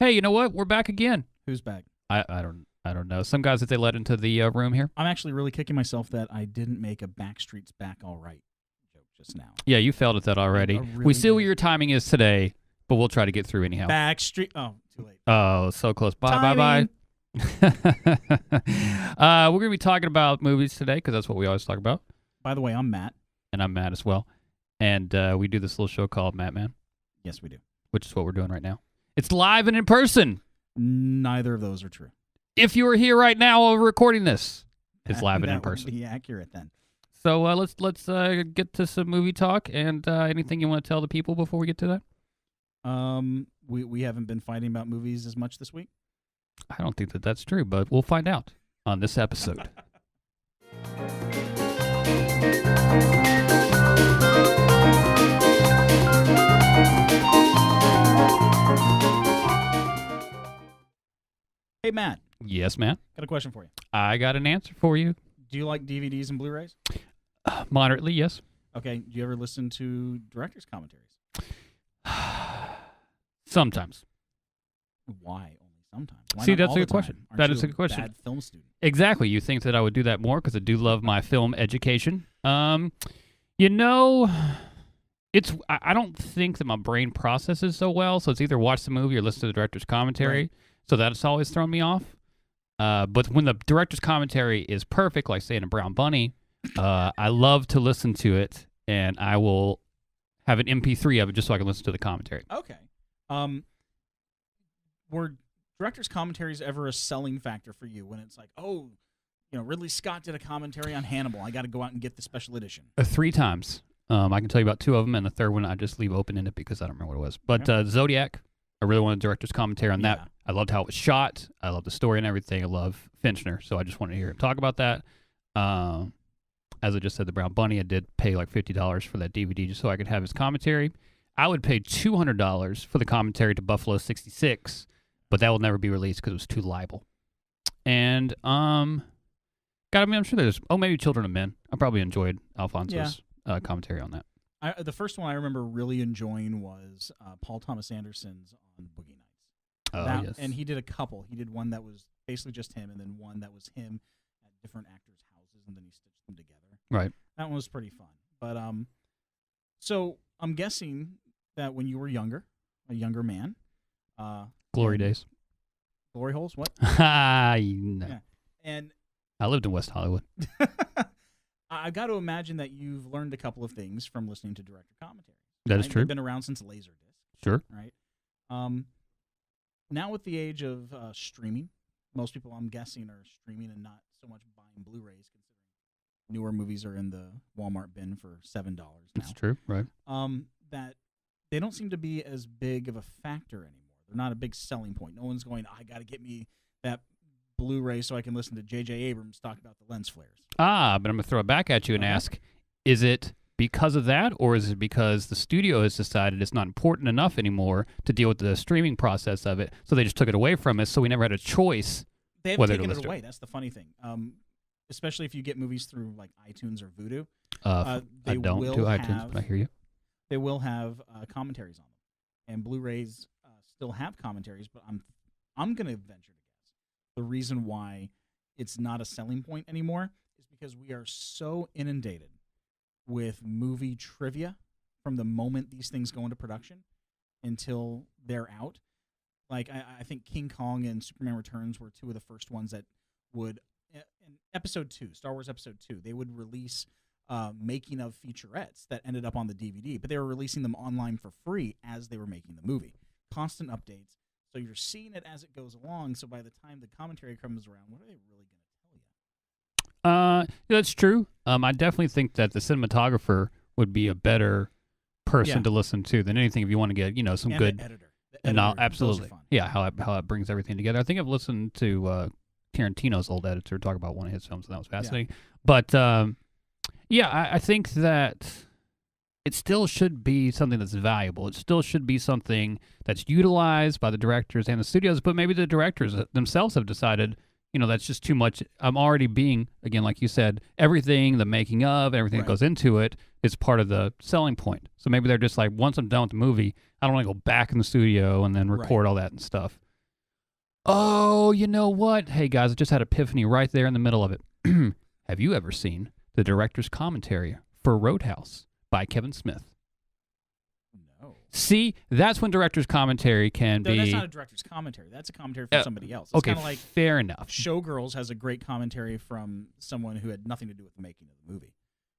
Hey, you know what? We're back again. Who's back? I don't know. Some guys that they let into the room here. I'm actually really kicking myself that I didn't make a Backstreet's Back All Right joke just now. Yeah, you failed at that already. We see what your timing is today, but we'll try to get through anyhow. Backstreet. Oh, too late. Oh, so close. Bye. We're going to be talking about movies today because that's what we always talk about. By the way, I'm Matt. And I'm Matt as well. And we do this little show called Matt Man. Yes, we do. Which is what we're doing right now. It's live and in person. Neither of those are true. If you were here right now while we're recording this, it's live and in That would person. be accurate then. So let's get to some movie talk and anything you want to tell the people before we get to that? We haven't been fighting about movies as much this week. I don't think that that's true, but we'll find out on this episode. Hey, Matt. Yes, man. Got a question for you. I got an answer for you. Do you like DVDs and Blu-rays? Moderately, yes. Okay. Do you ever listen to director's commentaries? Sometimes. Why only sometimes? Why See, not that's all a the good question. time? Aren't That you is a good question. Bad film student. Exactly. You think that I would do that more because I do love my film education. You know, I don't think that my brain processes so well, so it's either watch the movie or listen to the director's commentary. Right. So that's always thrown me off. But when the director's commentary is perfect, like say in a Brown Bunny, I love to listen to it, and I will have an MP3 of it just so I can listen to the commentary. Okay. Were director's commentaries ever a selling factor for you when it's like, oh, Ridley Scott did a commentary on Hannibal. I got to go out and get the special edition. 3 times. I can tell you about 2 of them, and the third one I just leave open-ended because I don't remember what it was. But Zodiac, I really wanted the director's commentary on that. I loved how it was shot. I love the story and everything. I love Finchner, so I just wanted to hear him talk about that. As I just said, the Brown Bunny, I did pay like $50 for that DVD just so I could have his commentary. I would pay $200 for the commentary to Buffalo 66, but that will never be released because it was too libel. And I'm sure there's maybe Children of Men. I probably enjoyed Alfonso's commentary on that. The first one I remember really enjoying was Paul Thomas Anderson's on Boogie Nights. Yes. And he did a couple. He did one that was basically just him, and then one that was him at different actors' houses, and then he stitched them together. Right. That one was pretty fun. But so I'm guessing that when you were younger, a younger man, Glory days. Glory holes. What? No. Yeah. And I lived in West Hollywood. I got to imagine that you've learned a couple of things from listening to director commentary. That is true. They've been around since Laserdisc. Sure. Right. Now with the age of streaming, most people, I'm guessing, are streaming and not so much buying Blu-rays, considering newer movies are in the Walmart bin for $7 now. That's true, right? That they don't seem to be as big of a factor anymore. They're not a big selling point. No one's going, I got to get me that Blu-ray so I can listen to J.J. Abrams talk about the lens flares. But I'm going to throw it back at you and ask, is it because of that, or is it because the studio has decided it's not important enough anymore to deal with the streaming process of it, so they just took it away from us, so we never had a choice? They have whether taken to it away. That's the funny thing. Especially if you get movies through like iTunes or Vudu. I don't do iTunes, but I hear you. They will have commentaries on them, and Blu-rays still have commentaries. But I'm going to venture to guess the reason why it's not a selling point anymore is because we are so inundated with movie trivia from the moment these things go into production until they're out. Like, I think King Kong and Superman Returns were 2 of the first ones that would, in Episode 2, Star Wars Episode 2, they would release making of featurettes that ended up on the DVD, but they were releasing them online for free as they were making the movie. Constant updates. So you're seeing it as it goes along, so by the time the commentary comes around, what are they really going to tell you? That's true. I definitely think that the cinematographer would be a better person to listen to than anything if you want to get, some and good editor. And absolutely, fun. yeah, how it brings everything together. I think I've listened to Tarantino's old editor talk about one of his films, and that was fascinating. Yeah. But I think that it still should be something that's valuable. It still should be something that's utilized by the directors and the studios. But maybe the directors themselves have decided, that's just too much. I'm already being, again, like you said, everything, the making of, everything that goes into it is part of the selling point. So maybe they're just like, once I'm done with the movie, I don't want to go back in the studio and then record all that and stuff. Oh, you know what? Hey, guys, I just had epiphany right there in the middle of it. Have you ever seen the director's commentary for Roadhouse by Kevin Smith? No. See, that's when director's commentary can No, be... that's not a director's commentary. That's a commentary from somebody else. It's Okay, kind of like fair enough. Showgirls has a great commentary from someone who had nothing to do with the making of the movie,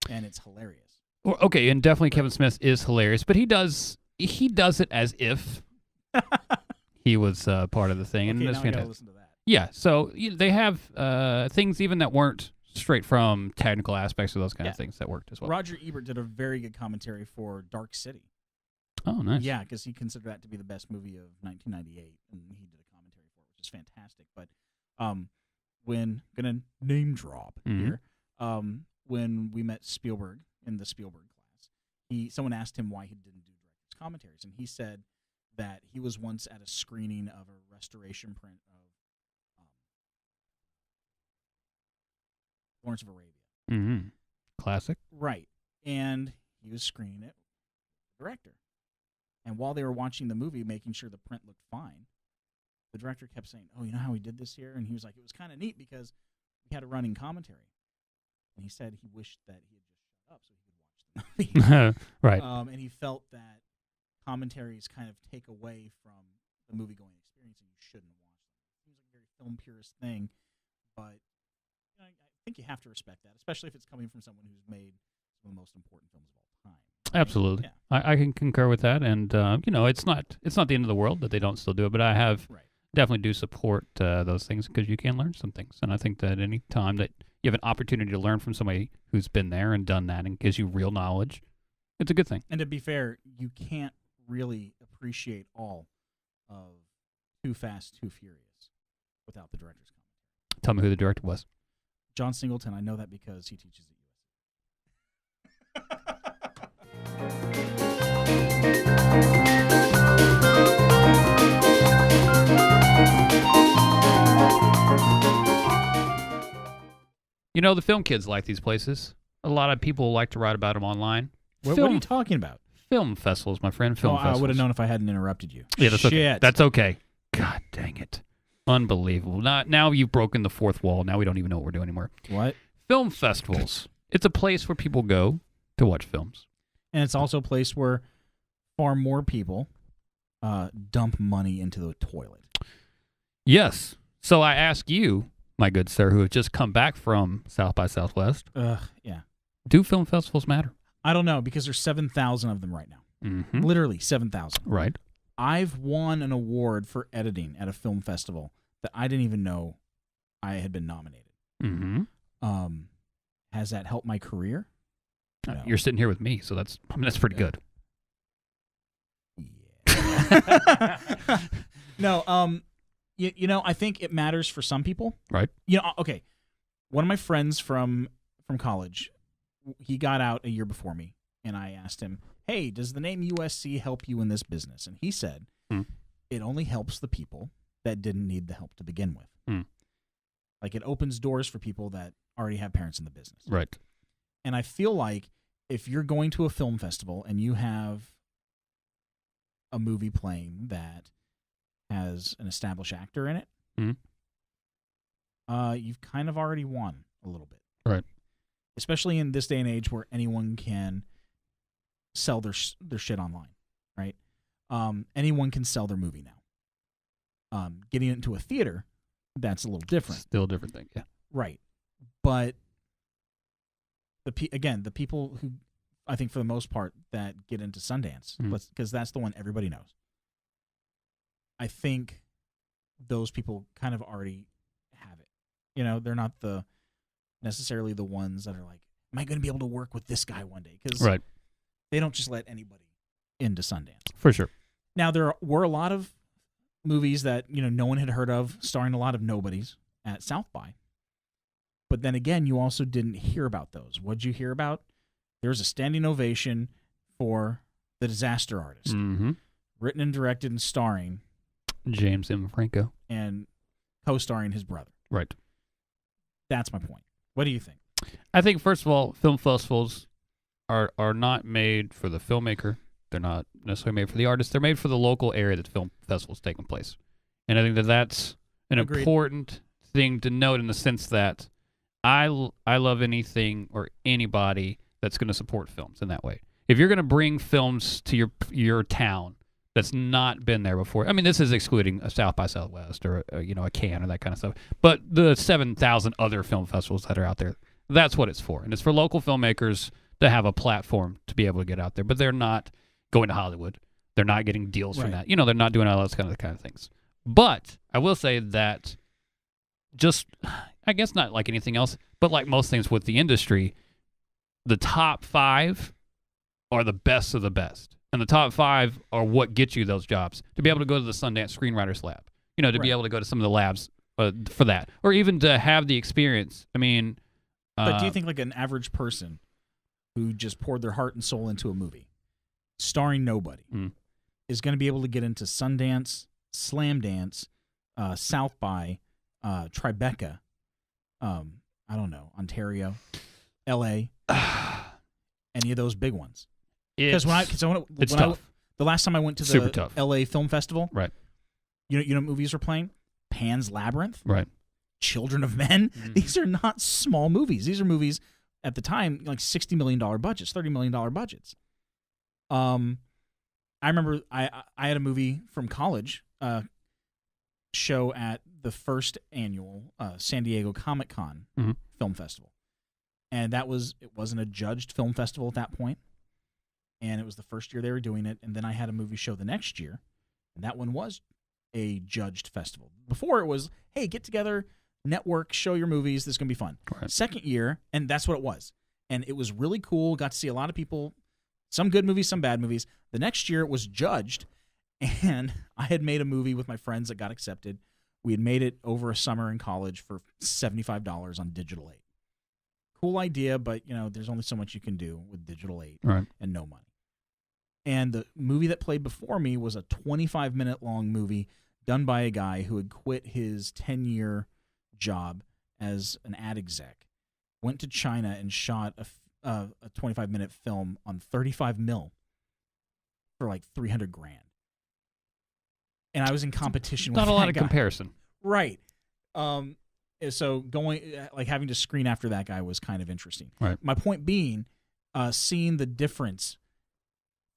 and it's hilarious. Well, okay, and definitely Kevin Smith is hilarious, but he does it as if he was part of the thing, and Okay, it's now I gotta fantastic. listen to that. Yeah, so they have things even that weren't straight from technical aspects of those kind of Yeah. things that worked as well. Roger Ebert did a very good commentary for Dark City. Oh, nice. Yeah, because he considered that to be the best movie of 1998, and he did a commentary for it, which is fantastic. But when gonna name drop here, when we met Spielberg in the Spielberg class, someone asked him why he didn't do director's commentaries, and he said that he was once at a screening of a restoration print of Lawrence of Arabia. Mm-hmm. Classic. Right. And he was screening it with the director. And while they were watching the movie, making sure the print looked fine, the director kept saying, "Oh, you know how we did this here?" And he was like, "It was kind of neat because we had a running commentary." And he said he wished that he had just shut up so he could watch the movie. Right. And he felt that commentaries kind of take away from the movie-going experience, and you shouldn't watch them. It seems like a very film purist thing, but I think you have to respect that, especially if it's coming from someone who's made some of the most important films of all time. Absolutely. Yeah. I can concur with that, and it's not the end of the world that they don't still do it, but I have definitely do support those things because you can learn some things, and I think that any time that you have an opportunity to learn from somebody who's been there and done that and gives you real knowledge, it's a good thing. And to be fair, you can't really appreciate all of Too Fast, Too Furious without the director's commentary. Tell me who the director was. John Singleton. I know that because he teaches at The film kids like these places. A lot of people like to write about them online. What are you talking about? Film festivals, my friend. Film festivals. I would have known if I hadn't interrupted you. Yeah, that's Shit. okay. That's okay. God dang it. Unbelievable. Now you've broken the fourth wall. Now we don't even know what we're doing anymore. What? Film festivals. It's a place where people go to watch films. And it's also a place where far more people dump money into the toilet. Yes. So I ask you, my good sir, who have just come back from South by Southwest, Yeah. do film festivals matter? I don't know because there's 7,000 of them right now. Mm-hmm. Literally 7,000. Right. I've won an award for editing at a film festival that I didn't even know I had been nominated. Mm-hmm. Has that helped my career? No. You're sitting here with me, so that's pretty good. Yeah. No, I think it matters for some people. Right. Okay. One of my friends from college, he got out a year before me, and I asked him, "Hey, does the name USC help you in this business?" And he said, "It only helps the people that didn't need the help to begin with. Like it opens doors for people that already have parents in the business." Right. And I feel like if you're going to a film festival and you have a movie playing that has an established actor in it, you've kind of already won a little bit. Right. Especially in this day and age where anyone can sell their shit online, right? Anyone can sell their movie now. Getting it into a theater, that's a little different. Still a different thing, yeah. Right. But the people who I think for the most part that get into Sundance, because that's the one everybody knows. I think those people kind of already have it. They're not necessarily the ones that are like, "Am I going to be able to work with this guy one day?" Because they don't just let anybody into Sundance. For sure. Now there were a lot of movies that no one had heard of, starring a lot of nobodies at South by. But then again, you also didn't hear about those. What'd you hear about? There was a standing ovation for The Disaster Artist, written and directed and starring James M. Franco and co-starring his brother. Right. That's my point. What do you think? I think, first of all, film festivals are not made for the filmmaker. They're not necessarily made for the artist. They're made for the local area that film festival's taking place. And I think that's an Agreed. important thing to note in the sense that I love anything or anybody that's going to support films in that way. If you're going to bring films to your town that's not been there before, I mean, this is excluding a South by Southwest or a Cannes or that kind of stuff, but the 7,000 other film festivals that are out there, that's what it's for, and it's for local filmmakers to have a platform to be able to get out there. But they're not going to Hollywood. They're not getting deals from that. They're not doing all those kind of things. But I will say that just, I guess not like anything else, but like most things with the industry, the top 5 are the best of the best. And the top 5 are what gets you those jobs. To be able to go to the Sundance Screenwriters Lab, to be able to go to some of the labs for that, or even to have the experience. I mean, but do you think like an average person who just poured their heart and soul into a movie, starring nobody, is going to be able to get into Sundance, Slamdance, South by, Tribeca, I don't know, Ontario, L.A., any of those big ones? Because the last time I went to the L.A. Film Festival, right? You know what movies were playing? Pan's Labyrinth, right? Children of Men. Mm-hmm. These are not small movies. These are movies at the time like $60 million budgets, $30 million budgets. I remember I had a movie from college show at the first annual San Diego Comic-Con film festival, and it wasn't a judged film festival at that point, and it was the first year they were doing it. And then I had a movie show the next year, and that one was a judged festival. Before it was, hey, get together, network, show your movies, this is going to be fun. Right. Second year, and that's what it was. And it was really cool, got to see a lot of people, some good movies, some bad movies. The next year it was judged, and I had made a movie with my friends that got accepted. We had made it over a summer in college for $75 on Digital 8. Cool idea, but there's only so much you can do with Digital 8 and no money. And the movie that played before me was a 25-minute long movie done by a guy who had quit his 10-year job as an ad exec, went to China and shot a 25-minute film on 35 mil for like $300,000. And I was in competition with that guy. Not a lot of comparison. Right. So having to screen after that guy was kind of interesting. Right. My point being, seeing the difference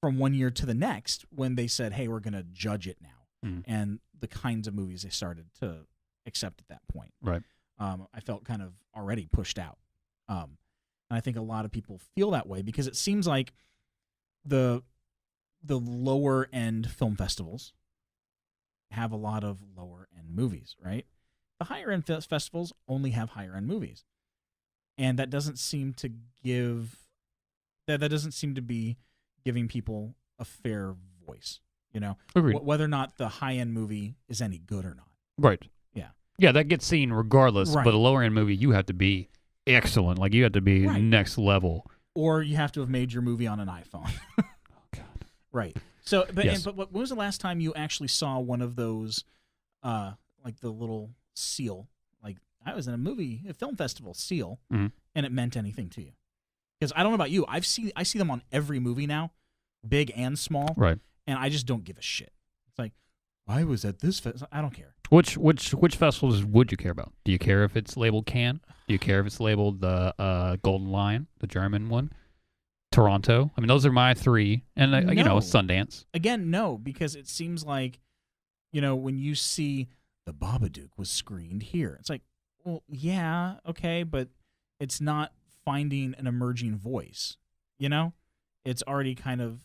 from one year to the next when they said, hey, we're going to judge it now, and the kinds of movies they started to accept at that point. Right. I felt kind of already pushed out. And I think a lot of people feel that way because it seems like the lower end film festivals have a lot of lower end movies, right? The higher end festivals only have higher end movies. And that doesn't seem to be giving people a fair voice, whether or not the high end movie is any good or not. Right. Yeah. Yeah, that gets seen regardless, but a lower end movie, you have to be excellent. Like, you have to be next level. Or you have to have made your movie on an iPhone. Oh, God. Right. So, but Yes. but when was the last time you actually saw one of those, like the little seal? Like, I was in a film festival seal, and it meant anything to you? Because I don't know about you, I see them on every movie now, big and small, right? And I just don't give a shit. It's like, I was at this festival. I don't care. Which festivals would you care about? Do you care if it's labeled Cannes? Do you care if it's labeled the Golden Lion, the German one? Toronto? I mean, those are my 3. And, Sundance. Again, no, because it seems like, when you see The Babadook was screened here, it's like, well, yeah, okay, but it's not finding an emerging voice. It's already kind of,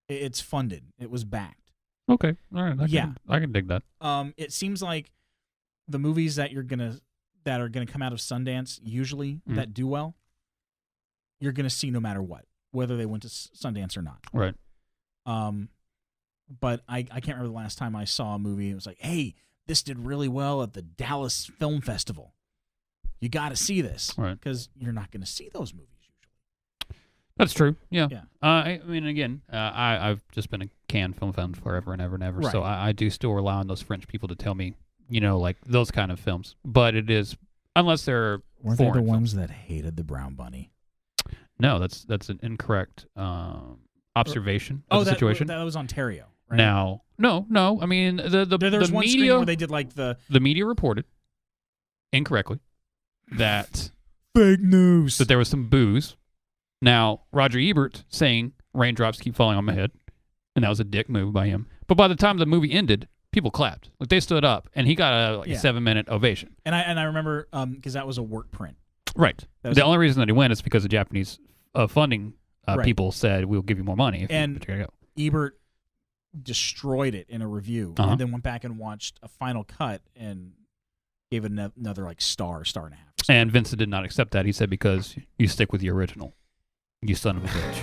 it's funded. It was backed. Okay, all right. I can dig that. It seems like the movies that are gonna come out of Sundance usually that do well, you're gonna see no matter what, whether they went to Sundance or not. Right. But I can't remember the last time I saw a movie. It was like, hey, this did really well at the Dallas Film Festival. You got to see this, right? Because you're not going to see those movies usually. That's true. Yeah. I mean, again, I've just been a Cannes film fan forever and ever and ever. Right. So I do still rely on those French people to tell me, like those kind of films. But it is, unless they're weren't they the ones that hated the Brown Bunny? No, that's an incorrect observation of the situation. That was Ontario. right? Now, no. I mean, There was one screen media where they did like the media reported incorrectly that fake news. there was some booze. Now, Roger Ebert saying raindrops keep falling on my head, and that was a dick move by him. But by the time the movie ended, people clapped. Like, they stood up, and he got a 7-minute ovation. And I remember because that was a work print. Right. The only reason that he went is because the Japanese funding people said, we'll give you more money. And Ebert destroyed it in a review, and then went back and watched a final cut and gave it another like star and a half. And Vincent did not accept that. He said, because you stick with the original, you son of a bitch.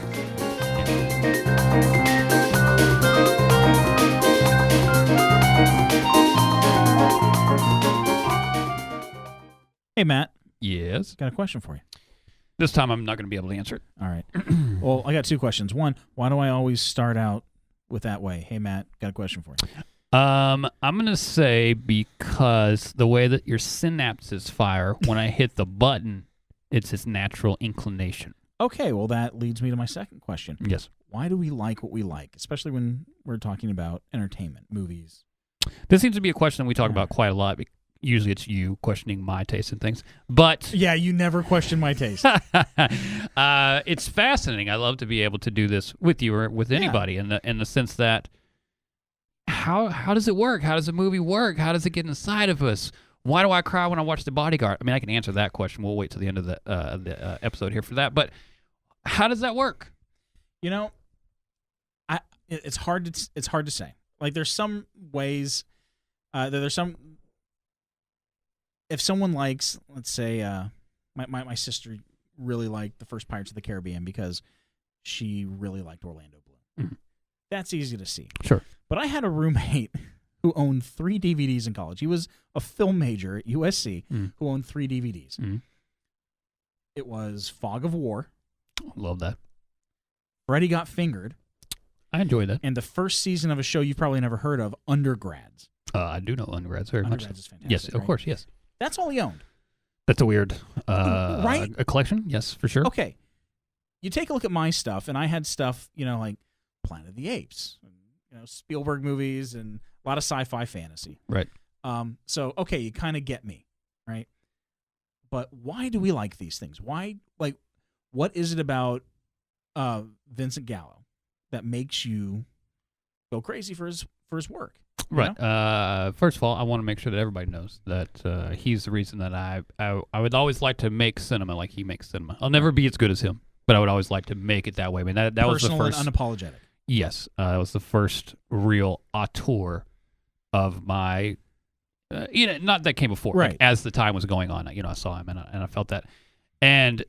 Hey, Matt. Yes? Got a question for you. This time I'm not going to be able to answer it. All right. Well, I got 2 questions. One, why do I always start out with that way? Hey, Matt, got a question for you. I'm going to say because the way that your synapses fire when I hit the button, it's its natural inclination. Okay, well, that leads me to my second question. Yes. Why do we like what we like, especially when we're talking about entertainment, movies? This seems to be a question we talk about quite a lot. Usually it's you questioning my taste in things. But yeah, you never question my taste. It's fascinating. I love to be able to do this with you or with anybody in the sense that how does it work? How does a movie work? How does it get inside of us? Why do I cry when I watch The Bodyguard? I mean, I can answer that question. We'll wait till the end of the episode here for that. But how does that work? You know, it's hard to say. Like, there's some ways. There's some. If someone likes, let's say, my sister really liked the first Pirates of the Caribbean because she really liked Orlando Bloom. Mm-hmm. That's easy to see. Sure. But I had a roommate who owned 3 DVDs in college. He was a film major at USC who owned 3 DVDs. Mm-hmm. It was Fog of War. Love that. Freddy Got Fingered. I enjoyed that. And the first season of a show you've probably never heard of, Undergrads. I do know Undergrads very much. Undergrads is fantastic. Yes, of course, yes. That's all he owned. That's a weird right? A collection, yes, for sure. Okay. You take a look at my stuff, and I had stuff, like Planet of the Apes, Spielberg movies, and a lot of sci-fi fantasy. Right. So, okay, you kind of get me, right? But why do we like these things? Why, what is it about Vincent Gallo that makes you go crazy for his work? Right. First of all, I want to make sure that everybody knows that he's the reason that I would always like to make cinema like he makes cinema. I'll never be as good as him, but I would always like to make it that way. I mean, that was the first. And unapologetic. Yes, that was the first real auteur of my. Not that came before. Right. Like, as the time was going on, I saw him and I felt that, and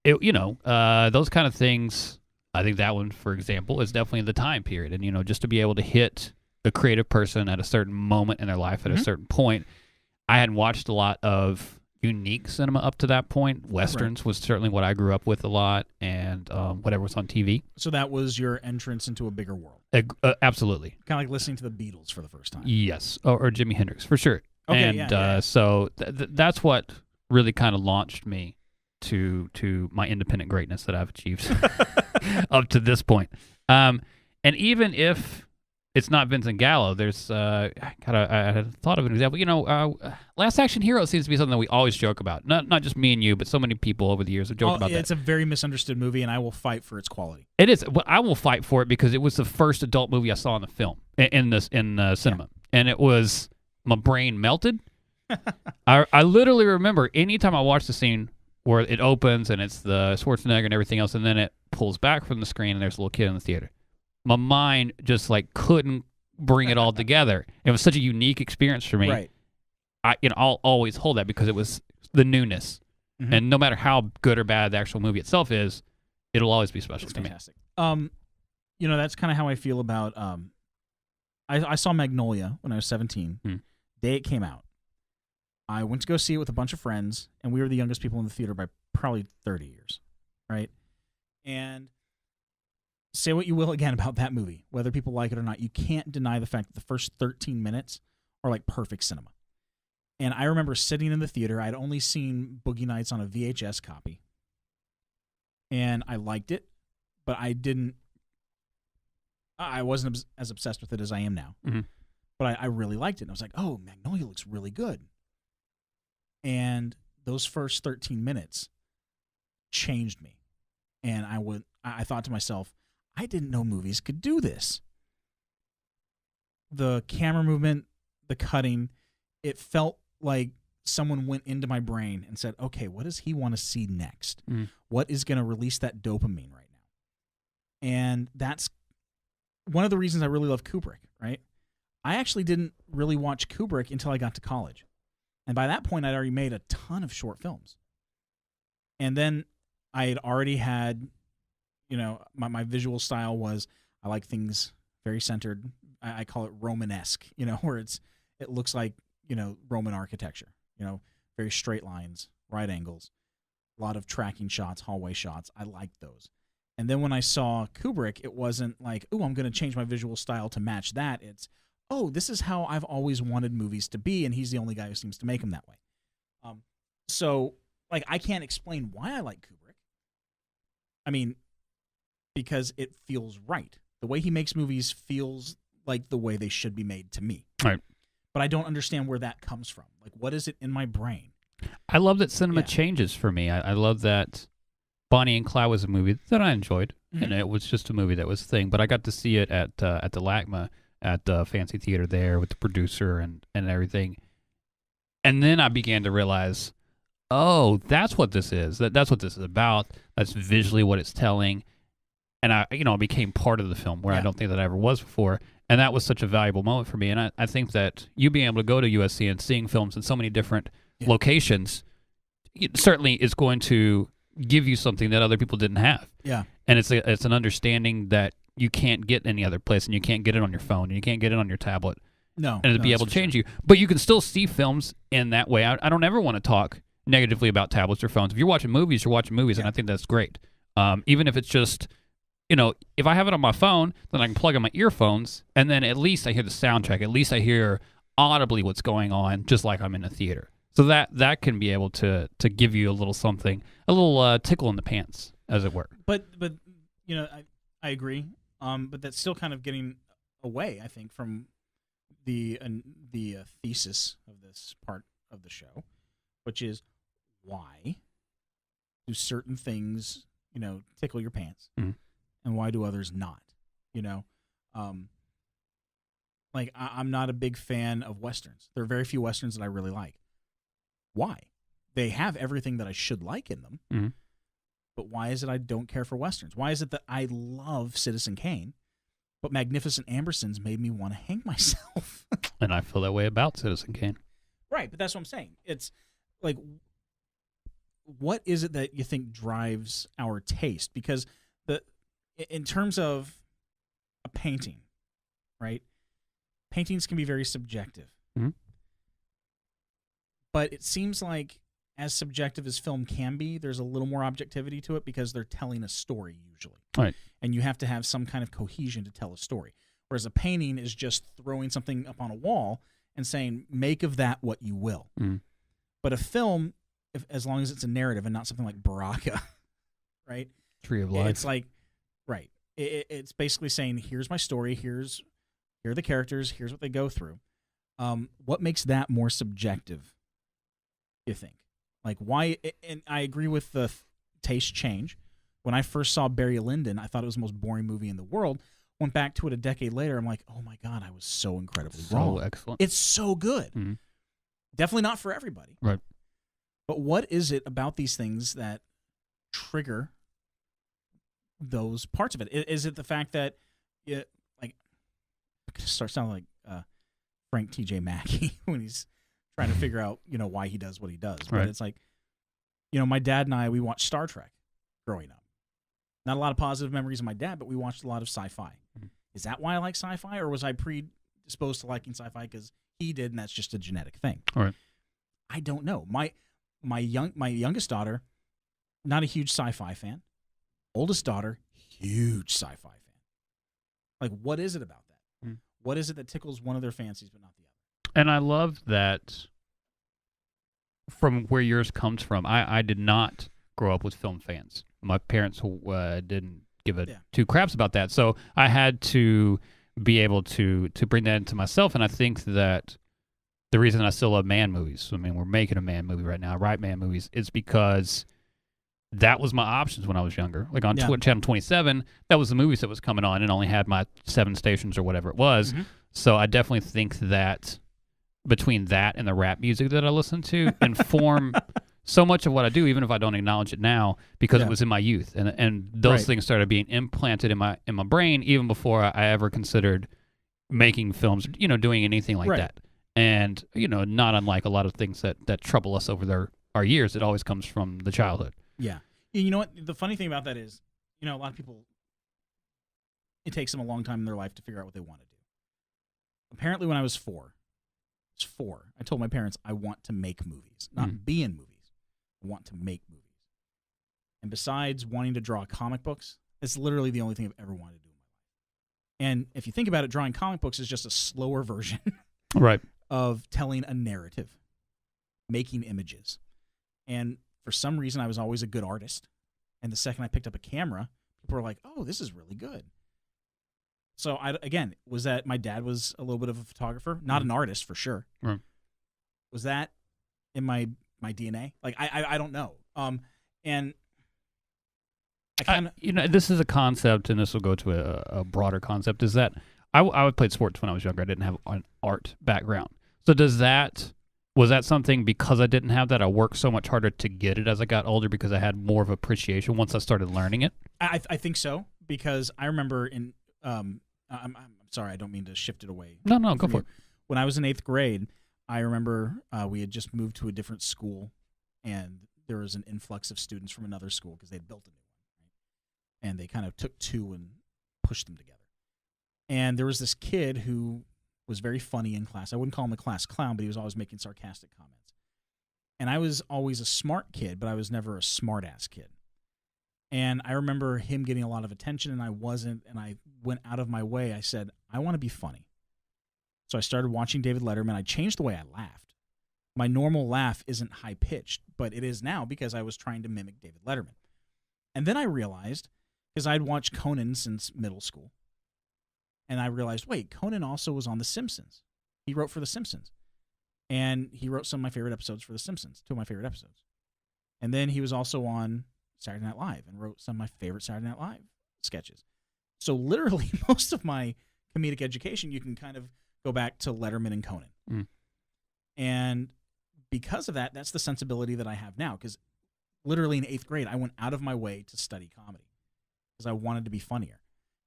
those kind of things. I think that one, for example, is definitely in the time period, and just to be able to hit a creative person at a certain moment in their life at a certain point. I hadn't watched a lot of unique cinema up to that point. Westerns was certainly what I grew up with a lot, and whatever was on TV. So that was your entrance into a bigger world. Absolutely. Kind of like listening to the Beatles for the first time. Yes, or Jimi Hendrix, for sure. Okay, and so that's what really kind of launched me to my independent greatness that I've achieved up to this point. And even if it's not Vincent Gallo, there's I had thought of an example. Last Action Hero seems to be something that we always joke about. Not just me and you, but so many people over the years have joked about that. It's a very misunderstood movie, and I will fight for its quality. It is. But I will fight for it because it was the first adult movie I saw in the film in cinema, and it was, my brain melted. I literally remember anytime I watched the scene where it opens and it's the Schwarzenegger and everything else, and then it pulls back from the screen and there's a little kid in the theater. My mind just couldn't bring it all together. It was such a unique experience for me. Right. I'll always hold that because it was the newness, and no matter how good or bad the actual movie itself is, it'll always be special to fantastic. Me. That's kind of how I feel about. I saw Magnolia when I was 17. Day it came out. I went to go see it with a bunch of friends, and we were the youngest people in the theater by probably 30 years, right? And say what you will again about that movie, whether people like it or not, you can't deny the fact that the first 13 minutes are like perfect cinema. And I remember sitting in the theater. I'd only seen Boogie Nights on a VHS copy, and I liked it, but I didn't I wasn't as obsessed with it as I am now, but I really liked it. And I was like, oh, Magnolia looks really good. And those first 13 minutes changed me. And I thought to myself, I didn't know movies could do this. The camera movement, the cutting, it felt like someone went into my brain and said, okay, what does he want to see next? What is going to release that dopamine right now? And that's one of the reasons I really love Kubrick, right? I actually didn't really watch Kubrick until I got to college. And by that point, I'd already made a ton of short films. And then I had already had, my visual style was, I like things very centered. I call it Romanesque, where it looks like, Roman architecture, very straight lines, right angles, a lot of tracking shots, hallway shots. I liked those. And then when I saw Kubrick, it wasn't like, oh, I'm going to change my visual style to match that. It's, oh, this is how I've always wanted movies to be, and he's the only guy who seems to make them that way. So, I can't explain why I like Kubrick. I mean, because it feels right. The way he makes movies feels like the way they should be made to me. Right. But I don't understand where that comes from. What is it in my brain? I love that cinema changes for me. I love that Bonnie and Clyde was a movie that I enjoyed, and it was just a movie that was a thing. But I got to see it at the LACMA at the Fancy Theater there with the producer and everything. And then I began to realize, oh, that's what this is. That's what this is about. That's visually what it's telling. And I became part of the film where I don't think that I ever was before. And that was such a valuable moment for me. And I think that you being able to go to USC and seeing films in so many different locations certainly is going to give you something that other people didn't have. Yeah. And it's an understanding that you can't get any other place, and you can't get it on your phone, and you can't get it on your tablet. No. And it'd be able to change you. But you can still see films in that way. I don't ever want to talk negatively about tablets or phones. If you're watching movies, you're watching movies, and I think that's great. Even if it's just, if I have it on my phone, then I can plug in my earphones, and then at least I hear the soundtrack. At least I hear audibly what's going on, just like I'm in a theater. So that can be able to give you a little something, a little tickle in the pants, as it were. But I agree. But that's still kind of getting away, I think, from the thesis of this part of the show, which is why do certain things, tickle your pants, and why do others not? I'm not a big fan of Westerns. There are very few Westerns that I really like. Why? They have everything that I should like in them. But why is it I don't care for Westerns? Why is it that I love Citizen Kane, but Magnificent Ambersons made me want to hang myself? And I feel that way about Citizen Kane. Right, but that's what I'm saying. It's like, what is it that you think drives our taste? Because in terms of a painting, right? Paintings can be very subjective. But it seems like, as subjective as film can be, there's a little more objectivity to it because they're telling a story usually. Right. And you have to have some kind of cohesion to tell a story. Whereas a painting is just throwing something up on a wall and saying, make of that what you will. But a film, as long as it's a narrative and not something like Baraka, right? Tree of Life. It's like, right. It's basically saying, here's my story, here are the characters, here's what they go through. What makes that more subjective, you think? Like, why? And I agree with the taste change. When I first saw Barry Lyndon, I thought it was the most boring movie in the world. Went back to it a decade later, I'm like, oh my God, I was so incredibly wrong. So excellent. It's so good. Definitely not for everybody. Right. But what is it about these things that trigger those parts of it? Is it the fact that, I'm going to start sounding like Frank T.J. Mackey when he's trying to figure out, why he does what he does. But it's like, my dad and I, we watched Star Trek growing up. Not a lot of positive memories of my dad, but we watched a lot of sci-fi. Is that why I like sci-fi, or was I predisposed to liking sci-fi because he did, and that's just a genetic thing? All right. I don't know. My youngest daughter, not a huge sci-fi fan. Oldest daughter, huge sci-fi fan. Like, what is it about that? What is it that tickles one of their fancies but not the other? And I love that from where yours comes from. I did not grow up with film fans. My parents didn't give a two craps about that. So I had to be able to bring that into myself, and I think that the reason I still love man movies, I mean, we're making a man movie right now, I write man movies, is because that was my options when I was younger. Like on Channel 27, that was the movies that was coming on and only had my 7 stations or whatever it was. Mm-hmm. So I definitely think that between that and the rap music that I listen to inform so much of what I do, even if I don't acknowledge it now, because it was in my youth. And those things started being implanted in my brain even before I ever considered making films, doing anything like that. And, not unlike a lot of things that trouble us over our years, it always comes from the childhood. Yeah. You know what? The funny thing about that is, a lot of people, it takes them a long time in their life to figure out what they want to do. Apparently, when I was 4, I told my parents, I want to make movies, not be in movies. I want to make movies. And besides wanting to draw comic books, it's literally the only thing I've ever wanted to do in my life. And if you think about it, drawing comic books is just a slower version of telling a narrative, making images. And for some reason, I was always a good artist. And the second I picked up a camera, people were like, oh, this is really good. So, was that my dad was a little bit of a photographer? Not an artist, for sure. Right. Was that in my DNA? Like, I don't know. And I kind of... this is a concept, and this will go to a broader concept, is that I played sports when I was younger. I didn't have an art background. So was that something, because I didn't have that, I worked so much harder to get it as I got older because I had more of appreciation once I started learning it? I think so, because I remember I'm sorry, I don't mean to shift it away. No, go for it. When I was in 8th grade, I remember we had just moved to a different school, and there was an influx of students from another school because they'd built a new one. Right? And they kind of took 2 and pushed them together. And there was this kid who was very funny in class. I wouldn't call him a class clown, but he was always making sarcastic comments. And I was always a smart kid, but I was never a smart-ass kid. And I remember him getting a lot of attention, and I wasn't, and I went out of my way. I said, I want to be funny. So I started watching David Letterman. I changed the way I laughed. My normal laugh isn't high-pitched, but it is now because I was trying to mimic David Letterman. And then I realized, because I'd watched Conan since middle school, and I realized, wait, Conan also was on The Simpsons. He wrote for The Simpsons. And he wrote some of my favorite episodes for The Simpsons, 2 of my favorite episodes. And then he was also on Saturday Night Live and wrote some of my favorite Saturday Night Live sketches. So literally most of my comedic education, you can kind of go back to Letterman and Conan. Mm. And because of that, that's the sensibility that I have now. Because literally in 8th grade, I went out of my way to study comedy because I wanted to be funnier.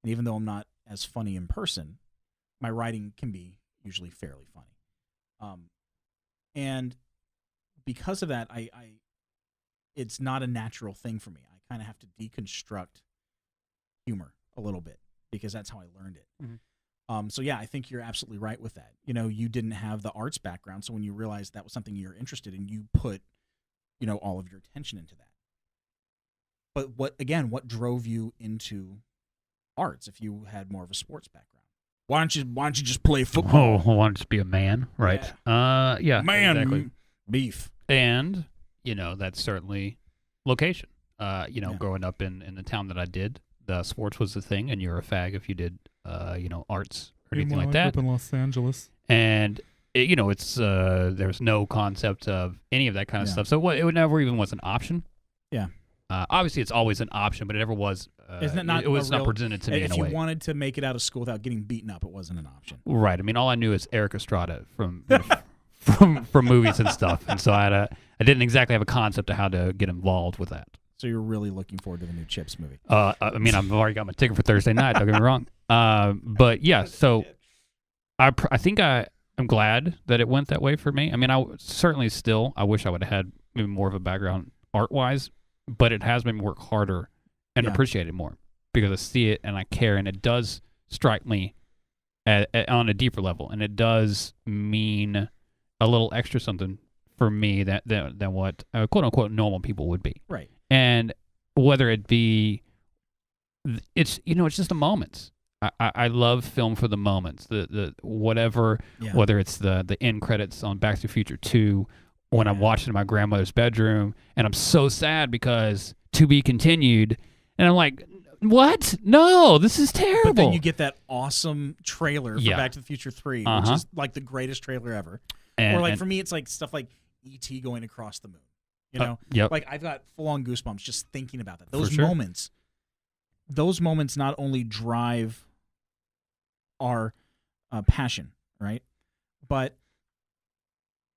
And even though I'm not as funny in person, my writing can be usually fairly funny. And because of that, it's not a natural thing for me. I kind of have to deconstruct humor a little bit because that's how I learned it. Mm-hmm. So yeah, I think you're absolutely right with that. You didn't have the arts background, so when you realized that was something you're interested in, you put, all of your attention into that. But what drove you into arts if you had more of a sports background? Why don't you just play football? Oh, why don't you just be a man, right? Yeah. Man, exactly. Beef. And, that's certainly location. Growing up in the town that I did, the sports was the thing, and you're a fag if you did, arts or anything like that. Up in Los Angeles. And, it's there's no concept of any of that kind of stuff. So it never even was an option. Yeah. Obviously, it's always an option, but it never was. It was not presented to me in a way. If you wanted to make it out of school without getting beaten up, it wasn't an option. Right. I mean, all I knew is Eric Estrada from from movies and stuff, and so I didn't exactly have a concept of how to get involved with that. So you're really looking forward to the new Chips movie? I mean, I've already got my ticket for Thursday night. Don't get me wrong. But yeah, so I think I'm glad that it went that way for me. I mean, I wish I would have had maybe more of a background art-wise, but it has made me work harder and appreciate it more because I see it and I care, and it does strike me on a deeper level, and it does mean a little extra something for me than what quote unquote normal people would be. Right. And whether it be, it's just the moments. I love film for the moments. The whatever, whether it's the end credits on Back to the Future 2. When I'm watching in my grandmother's bedroom, and I'm so sad because to be continued, and I'm like, What? No, this is terrible. But then you get that awesome trailer for Yeah. Back to the Future 3, which Uh-huh. is like the greatest trailer ever. and, Or like and- for me, it's like stuff like E.T. going across the moon. You know, yep. like I've got full-on goosebumps just thinking about that. For Those sure. moments not only drive our passion, right? But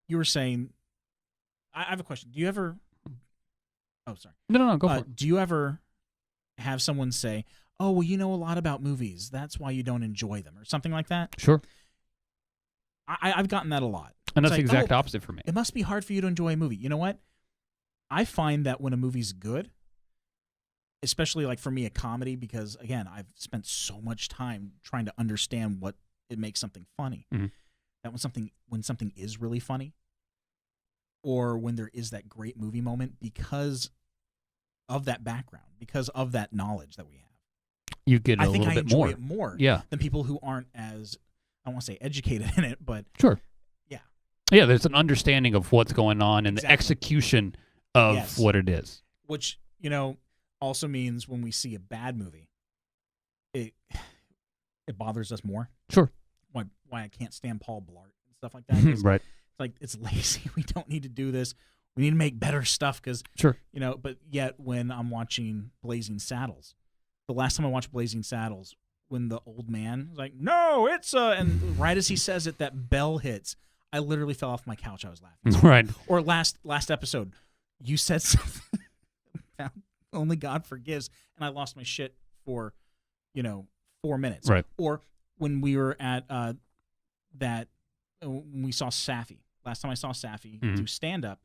you were saying, I have a question. Do you ever? Oh, sorry. No, go for it. Do you ever have someone say, "Oh, well, you know a lot about movies. That's why you don't enjoy them," or something like that? Sure. I've gotten that a lot. And It's that's the like, exact "Oh, opposite for me. it must be hard for you to enjoy a movie." You know what? I find that when a movie's good, especially like for me a comedy, because again, I've spent so much time trying to understand what it makes something funny. Mhm. That when something is really funny, or when there is that great movie moment because of that background, because of that knowledge that we have. You get it I a think little I bit enjoy more. it more Yeah. than people who aren't as, I don't want to say educated in it, but Sure. Yeah. Yeah, there's an understanding of what's going on and Exactly. the execution of Yes. what it is. which, also means when we see a bad movie, it bothers us more. Sure. Why I can't stand Paul Blart and stuff like that. It's Right. like it's lazy. We don't need to do this. We need to make better stuff because Sure. But yet when I'm watching Blazing Saddles, the last time I watched Blazing Saddles, when the old man was like, "No, it's and right as he says it, that bell hits. I literally fell off my couch. I was laughing. Right. Or last episode, you said something about only God forgives, and I lost my shit for 4 minutes. Right. Or when we were at when we saw Safi. Last time I saw Safi Mhm. do stand up,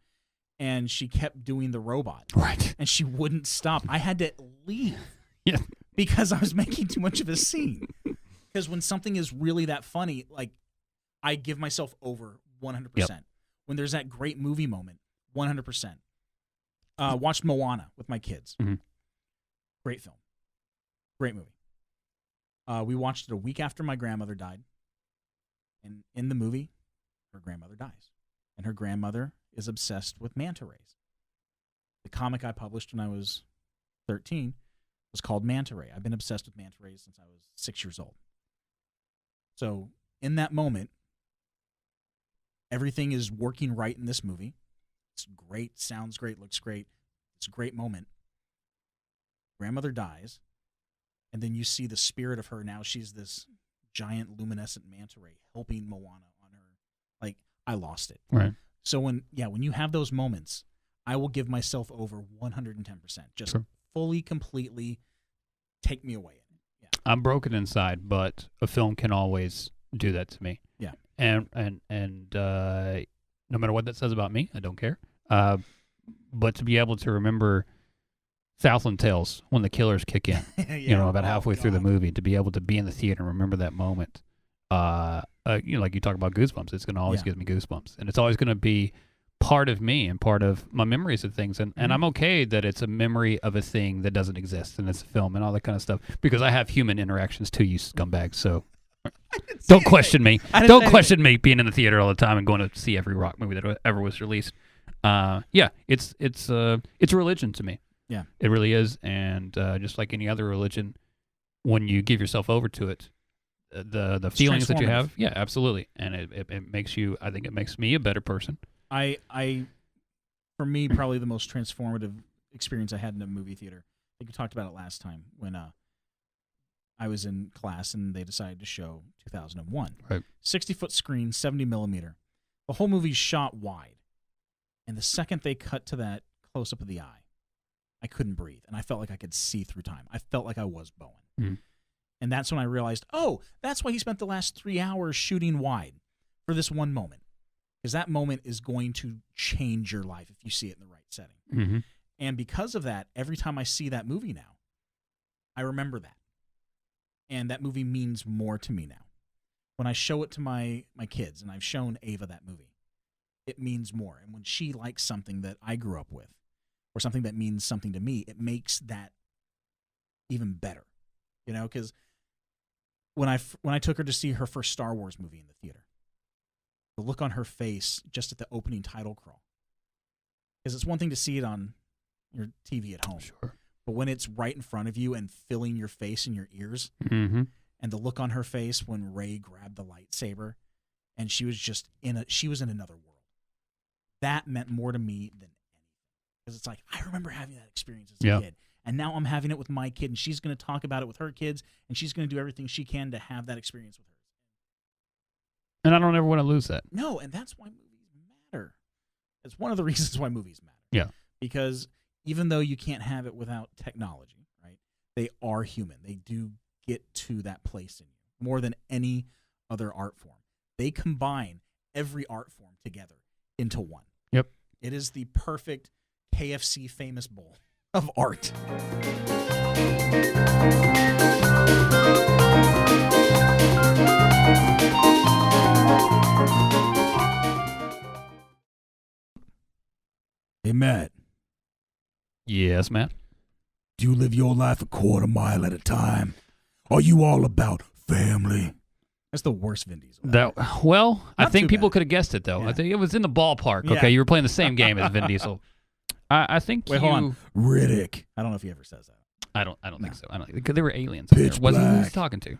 and she kept doing the robot, Right. and she wouldn't stop. I had to leave. Yeah. Because I was making too much of a scene. Because when something is really that funny, like I give myself over 100%. When there's that great movie moment, 100%. Watched Moana with my kids. Mhm. Great film. Great movie. We watched it a week after my grandmother died. And in the movie, her grandmother dies. And her grandmother is obsessed with manta rays. The comic I published when I was 13 was called Manta Ray. I've been obsessed with manta rays since I was 6 years old. So in that moment, everything is working right in this movie. It's great, sounds great, looks great. It's a great moment. Grandmother dies, and then you see the spirit of her. Now she's this giant luminescent manta ray helping Moana on her. Like, I lost it. Right. So when you have those moments, I will give myself over 110%. Just Sure. fully, completely take me away. Yeah. I'm broken inside, but a film can always do that to me. Yeah. And no matter what that says about me, I don't care. But to be able to remember Southland Tales when the killers kick in, about halfway through the movie, to be able to be in the theater and remember that moment, like you talk about goosebumps, it's going to always give me goosebumps, and it's always going to be part of me and part of my memories of things, and I'm okay that it's a memory of a thing that doesn't exist and it's a film and all that kind of stuff, because I have human interactions too, you scumbags. So don't question me. Don't question me being in the theater all the time and going to see every rock movie that ever was released. It's a religion to me. Yeah, it really is, and just like any other religion, when you give yourself over to it, the feelings that you have, yeah, absolutely, and it makes you. I think it makes me a better person. For me, probably the most transformative experience I had in a movie theater. I think you talked about it last time when I was in class and they decided to show 2001. Right. 60-foot screen, 70 millimeter. The whole movie's shot wide, and the second they cut to that close up of the eye, I couldn't breathe, and I felt like I could see through time. I felt like I was Bowen. Mm. And that's when I realized, that's why he spent the last 3 hours shooting wide for this one moment. Because that moment is going to change your life if you see it in the right setting. Mm-hmm. And because of that, every time I see that movie now, I remember that. And that movie means more to me now. When I show it to my kids, and I've shown Ava that movie, it means more. And when she likes something that I grew up with, or something that means something to me, it makes that even better. Because when I took her to see her first Star Wars movie in the theater, the look on her face just at the opening title crawl. Because it's one thing to see it on your TV at home. Sure. But when it's right in front of you and filling your face and your ears, Mm-hmm. and the look on her face when Rey grabbed the lightsaber, and she was just she was in another world. That meant more to me than anything, because it's like I remember having that experience as a kid, and now I'm having it with my kid, and she's going to talk about it with her kids, and she's going to do everything she can to have that experience with her. And I don't ever want to lose that. No, and that's why movies matter. It's one of the reasons why movies matter. Yeah. Because even though you can't have it without technology, right? They are human. They do get to that place in you more than any other art form. They combine every art form together into one. Yep. It is the perfect KFC famous bowl of art. Hey, Matt. Yes, Matt. Do you live your life a quarter mile at a time? Are you all about family? That's the worst Vin Diesel. I Not think too people bad. could have guessed it, though. Yeah. I think it was in the ballpark, Yeah. okay? You were playing the same game as Vin Diesel. I think Wait, hold on. Riddick. I don't know if he ever says that. I don't No. think so. I don't because there were aliens. Pitch There. Wasn't who he was Black. talking to?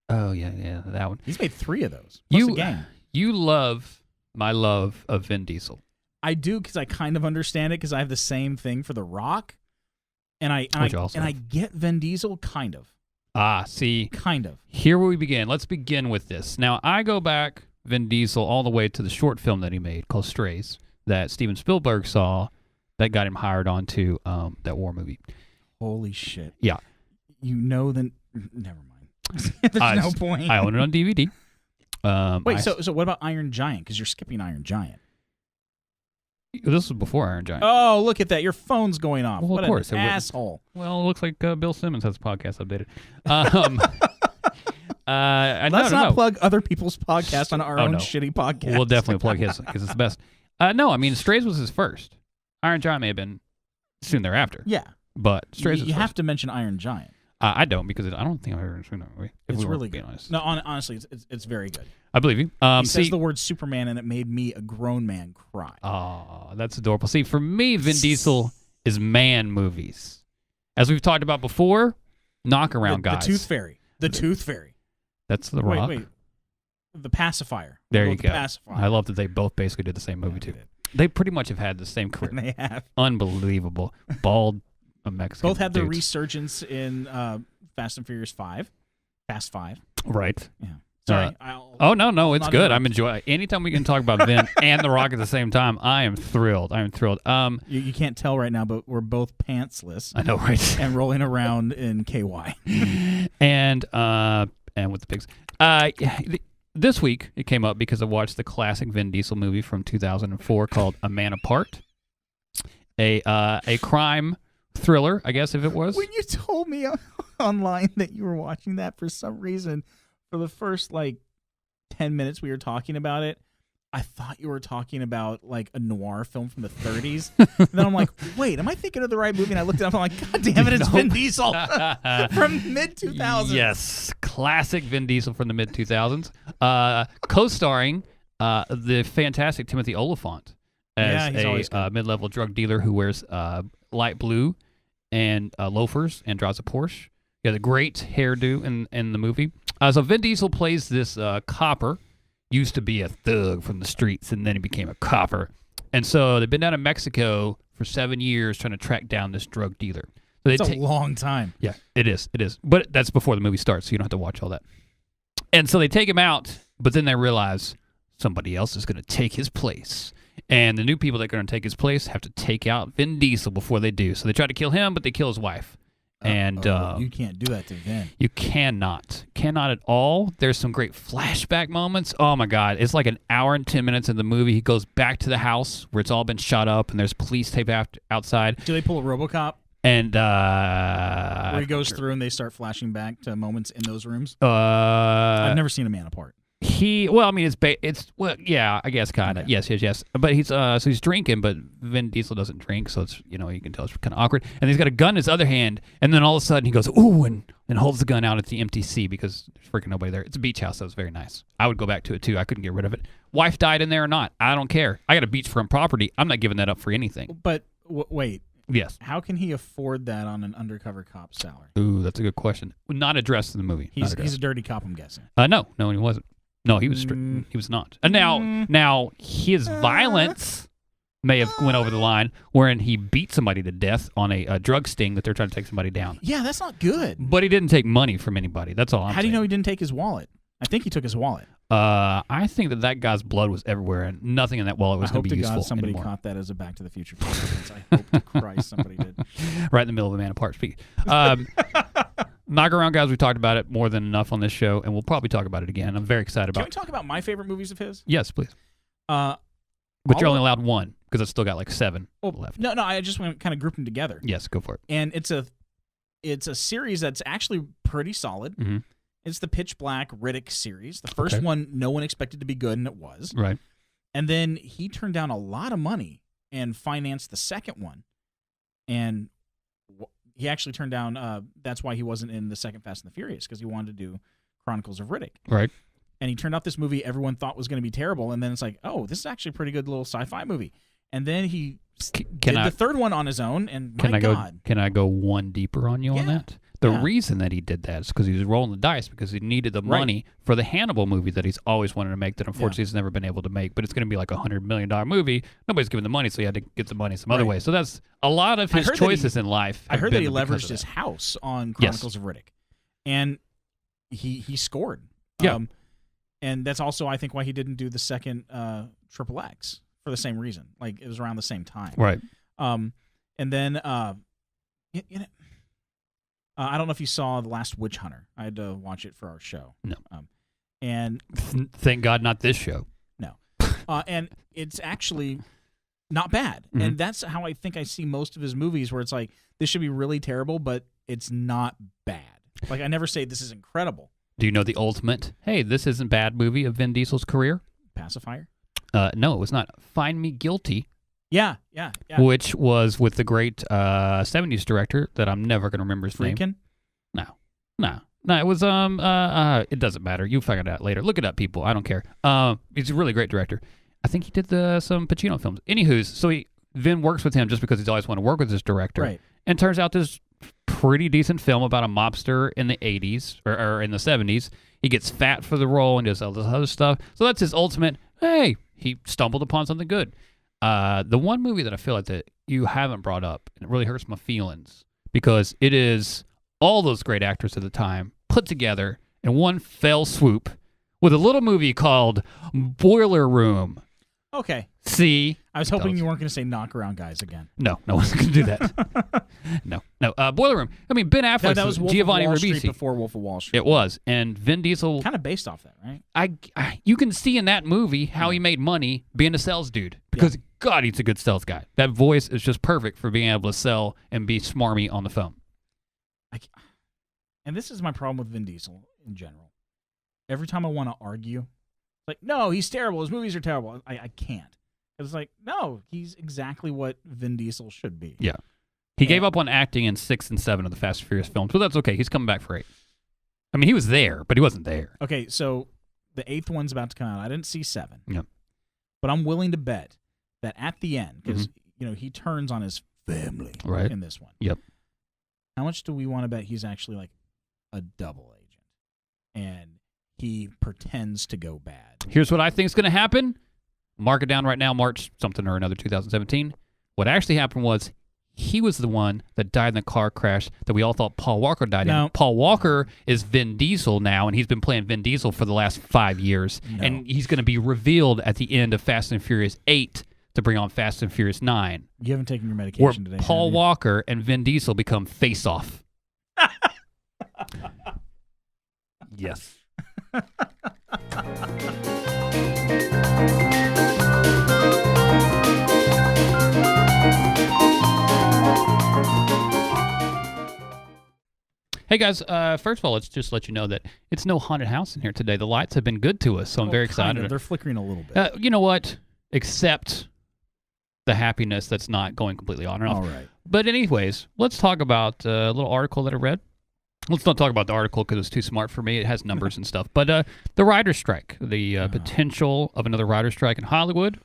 Oh, yeah, that one. He's made 3 of those. Plus a game. You love my love of Vin Diesel. I do, because I kind of understand it, because I have the same thing for The Rock. And I Which you also I have. get Vin Diesel, kind of. See, Kind of. here we begin. Let's begin with this. Now, I go back, Vin Diesel, all the way to the short film that he made called Strays that Steven Spielberg saw that got him hired onto that war movie. Holy shit. Yeah. You know the... Never mind. There's no point. I own it on DVD. Wait, so what about Iron Giant? Because you're skipping Iron Giant. This was before Iron Giant. Oh, look at that. Your phone's going off. Well, what of course, an it wouldn't. asshole. Well, it looks like Bill Simmons has the podcast updated. Let's not plug other people's podcasts on our own no. shitty podcast. We'll definitely plug his because it's the best. No, I mean Strays was his first. Iron Giant may have been soon thereafter. Yeah. But Strays You was have first. to mention Iron Giant. I don't because I don't think I've ever seen that movie. if It's we were really being good. honest. No, honestly, it's very good. I believe you. He says the word Superman, and it made me, a grown man, cry. Oh, that's adorable. See, for me, Vin Diesel is man movies. As we've talked about before, knockaround guys. The Tooth Fairy. The Tooth Fairy. That's The Rock. Wait. The Pacifier. There We'll you the go. Pacifier. I love that they both basically did the same movie, too. They did. They pretty much have had the same career. And they have. Unbelievable. Bald Mexican Both had their dudes. resurgence in Fast and Furious 5. Fast 5. Right. Yeah. Sorry. Oh, no, it's not good. interrupt. I'm enjoying anytime we can talk about Vin and The Rock at the same time, I am thrilled. You can't tell right now, but we're both pantsless I know, right? and rolling around in KY. and with the pigs. This week it came up because I watched the classic Vin Diesel movie from 2004 called A Man Apart, a crime thriller, I guess if it was. When you told me online that you were watching that, for some reason, for the first 10 minutes we were talking about it, I thought you were talking about a noir film from the 30s. And then I'm like, wait, am I thinking of the right movie? And I looked it up. I'm like, God damn it, it's Vin Diesel from mid 2000s. Yes, classic Vin Diesel from the mid 2000s, co-starring the fantastic Timothy Olyphant as he's always a good. mid-level drug dealer who wears light blue and loafers and drives a Porsche. He has a great hairdo in the movie. So Vin Diesel plays this copper. Used to be a thug from the streets, and then he became a copper. And so they've been down in Mexico for 7 years trying to track down this drug dealer. So It's a long time. yeah, it is. It is. But that's before the movie starts, so you don't have to watch all that. And so they take him out, but then they realize somebody else is going to take his place. And the new people that are going to take his place have to take out Vin Diesel before they do. So they try to kill him, but they kill his wife. And you can't do that to Vin. you cannot at all. There's some great flashback moments. Oh my God, it's like an hour and 10 minutes of the movie. He goes back to the house where it's all been shot up, and there's police tape outside. Do they pull a RoboCop And where he goes through and they start flashing back to moments in those rooms? I've never seen A Man Apart. Yeah, I guess kind of. Okay. Yes. But he's so he's drinking, but Vin Diesel doesn't drink, so it's you can tell it's kind of awkward. And he's got a gun in his other hand, and then all of a sudden he goes ooh and holds the gun out at the empty sea because there's freaking nobody there. It's a beach house, so it's very nice. I would go back to it too. I couldn't get rid of it. Wife died in there or not, I don't care. I got a beachfront property. I'm not giving that up for anything. But wait, Yes. How can he afford that on an undercover cop salary? Ooh, that's a good question. Not addressed in the movie. He's a dirty cop, I'm guessing. No, he wasn't. No, he was he was not. And now his violence may have went over the line, wherein he beat somebody to death on a drug sting that they're trying to take somebody down. Yeah, that's not good. But he didn't take money from anybody. That's all I'm saying. How do you know he didn't take his wallet? I think he took his wallet. I think that guy's blood was everywhere, and nothing in that wallet was going to be useful I hope to God somebody anymore. caught that as a Back to the Future reference. I hope to Christ somebody did. Right in the middle of a Man Apart speak. Knock Around Guys, we talked about it more than enough on this show, and we'll probably talk about it again. I'm very excited about it. Can we talk about my favorite movies of his? Yes, please. But you're only allowed one, because it's still got like 7 left. No, I just want to kind of group them together. Yes, go for it. And it's a series that's actually pretty solid. Mm-hmm. It's the Pitch Black Riddick series. The first one, no one expected to be good, and it was. Right. And then he turned down a lot of money and financed the second one. And he actually turned down, that's why he wasn't in the second Fast and the Furious, because he wanted to do Chronicles of Riddick. Right. And he turned out this movie everyone thought was going to be terrible, and then it's like, oh, this is actually a pretty good little sci-fi movie. And then he did the third one on his own, and my God. Can I go one deeper on you on that? The reason that he did that is because he was rolling the dice, because he needed the money for the Hannibal movie that he's always wanted to make that unfortunately he's never been able to make. But it's going to be like $100 million movie. Nobody's giving the money, so he had to get the money some other way. So that's a lot of his choices in life. I heard that he leveraged his house on Chronicles of Riddick. And he scored. Yeah. And that's also, I think, why he didn't do the second Triple X, for the same reason. Like, it was around the same time. Right. And then, I don't know if you saw The Last Witch Hunter. I had to watch it for our show. No. And thank God not this show. No. And it's actually not bad. Mm-hmm. And that's how I think I see most of his movies, where it's like, this should be really terrible, but it's not bad. Like, I never say this is incredible. Do you know the ultimate, hey, this isn't bad movie of Vin Diesel's career? Pacifier? No, it was not. Find Me Guilty. Yeah. Which was with the great 70s director that I'm never going to remember his name. No, it was, it doesn't matter. You find it out later. Look it up, people. I don't care. He's a really great director. I think he did some Pacino films. Anywho, so Vin works with him just because he's always wanted to work with this director. Right. And turns out this pretty decent film about a mobster in the 80s, or in the 70s. He gets fat for the role and does all this other stuff. So that's his ultimate, hey, he stumbled upon something good. The one movie that I feel like that you haven't brought up, and it really hurts my feelings, because it is all those great actors of the time put together in one fell swoop with a little movie called Boiler Room. Okay. See? I was hoping you weren't going to say Knock Around Guys again. No one's going to do that. No. Boiler Room. I mean, Ben Affleck, that was Wolf Giovanni of Wall Street Ribisi. before Wolf of Wall Street. It was. And Vin Diesel. Kind of based off that, right? You can see in that movie how he made money being a sales dude. Because, God, he's a good sales guy. That voice is just perfect for being able to sell and be smarmy on the phone. And this is my problem with Vin Diesel in general. Every time I want to argue, it's like, no, he's terrible. His movies are terrible. I can't. It's like, no, he's exactly what Vin Diesel should be. Yeah. He gave up on acting in 6 and 7 of the Fast and Furious films, but that's okay. He's coming back for 8. I mean, he was there, but he wasn't there. Okay, so the 8th one's about to come out. I didn't see 7. Yep. But I'm willing to bet that at the end, because he turns on his family in this one. Yep. How much do we want to bet he's actually like a double agent, and he pretends to go bad? Here's what I think is going to happen. Mark it down right now, March something or another 2017. What actually happened was he was the one that died in the car crash that we all thought Paul Walker died in. Paul Walker is Vin Diesel now, and he's been playing Vin Diesel for the last 5 years. And he's going to be revealed at the end of Fast and Furious 8 to bring on Fast and Furious 9. You haven't taken your medication today. Paul Walker and Vin Diesel become face-off. Yes. Hey guys, first of all, let's just let you know that it's no haunted house in here today. The lights have been good to us, so I'm very excited. They're flickering a little bit. You know what? Except the happiness that's not going completely on and off. All right. But anyways, let's talk about a little article that I read. Let's not talk about the article because it's too smart for me. It has numbers and stuff. But the writer's strike, the potential of another writer's strike in Hollywood.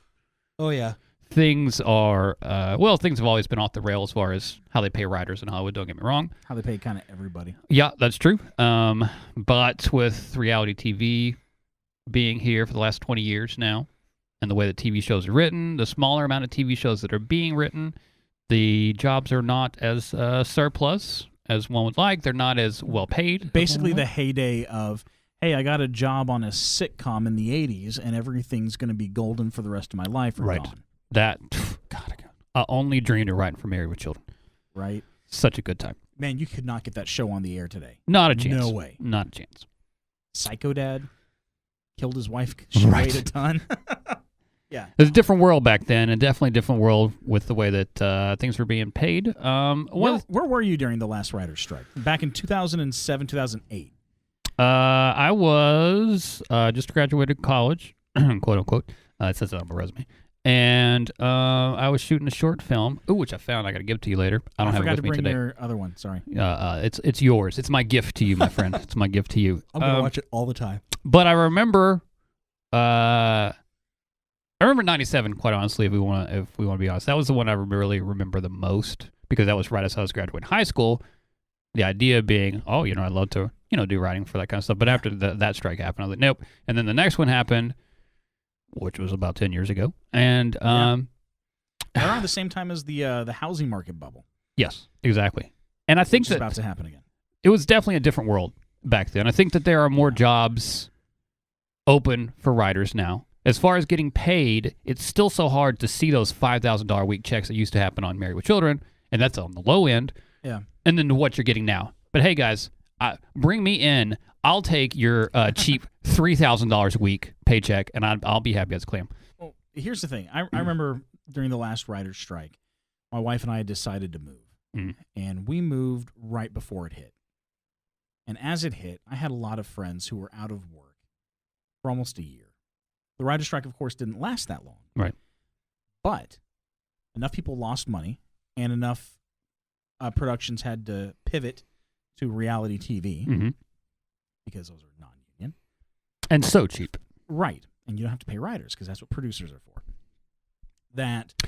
Oh, yeah. things are things have always been off the rail as far as how they pay writers in Hollywood. Don't get me wrong. How they pay kind of everybody. Yeah, that's true. But with reality TV being here for the last 20 years now, and the way that TV shows are written, the smaller amount of TV shows that are being written, the jobs are not as surplus as one would like. They're not as well paid. Basically, the heyday of, hey, I got a job on a sitcom in the 80s, and everything's going to be golden for the rest of my life. Right. Gone. That, God, I only dreamed of writing for Married with Children. Right. Such a good time. Man, you could not get that show on the air today. Not a chance. No way. Not a chance. Psycho Dad killed his wife. She weighed a ton. Yeah. It was a different world back then, and definitely a different world with the way that things were being paid. Where were you during the last writer's strike? Back in 2007, 2008? I was just graduated college, quote unquote. It says that on my resume. And I was shooting a short film, which I found. I got to give it to you later. I don't have it with me today. I forgot to bring your other one. Sorry. It's yours. It's my gift to you, my friend. It's my gift to you. I'm gonna watch it all the time. But I remember, '97. Quite honestly, if we want to be honest, that was the one I really remember the most because that was right as I was graduating high school. The idea being, I'd love to, do writing for that kind of stuff. But after that strike happened, I was like, nope. And then the next one happened, which was about 10 years ago, and around the same time as the housing market bubble. Yes, exactly. And I think that's about to happen again. It was definitely a different world back then. I think that there are more jobs open for writers now. As far as getting paid, it's still so hard to see those $5,000 a week checks that used to happen on Married with Children, and that's on the low end. Yeah. And then what you're getting now. But hey, guys, bring me in. I'll take your cheap $3,000 a week paycheck, and I'll be happy as a clam. Well, here's the thing. I remember during the last writer's strike, my wife and I decided to move, and we moved right before it hit. And as it hit, I had a lot of friends who were out of work for almost a year. The writer's strike, of course, didn't last that long. Right. But enough people lost money, and enough productions had to pivot to reality TV because those are non-union. And so cheap. Right. And you don't have to pay writers because that's what producers are for.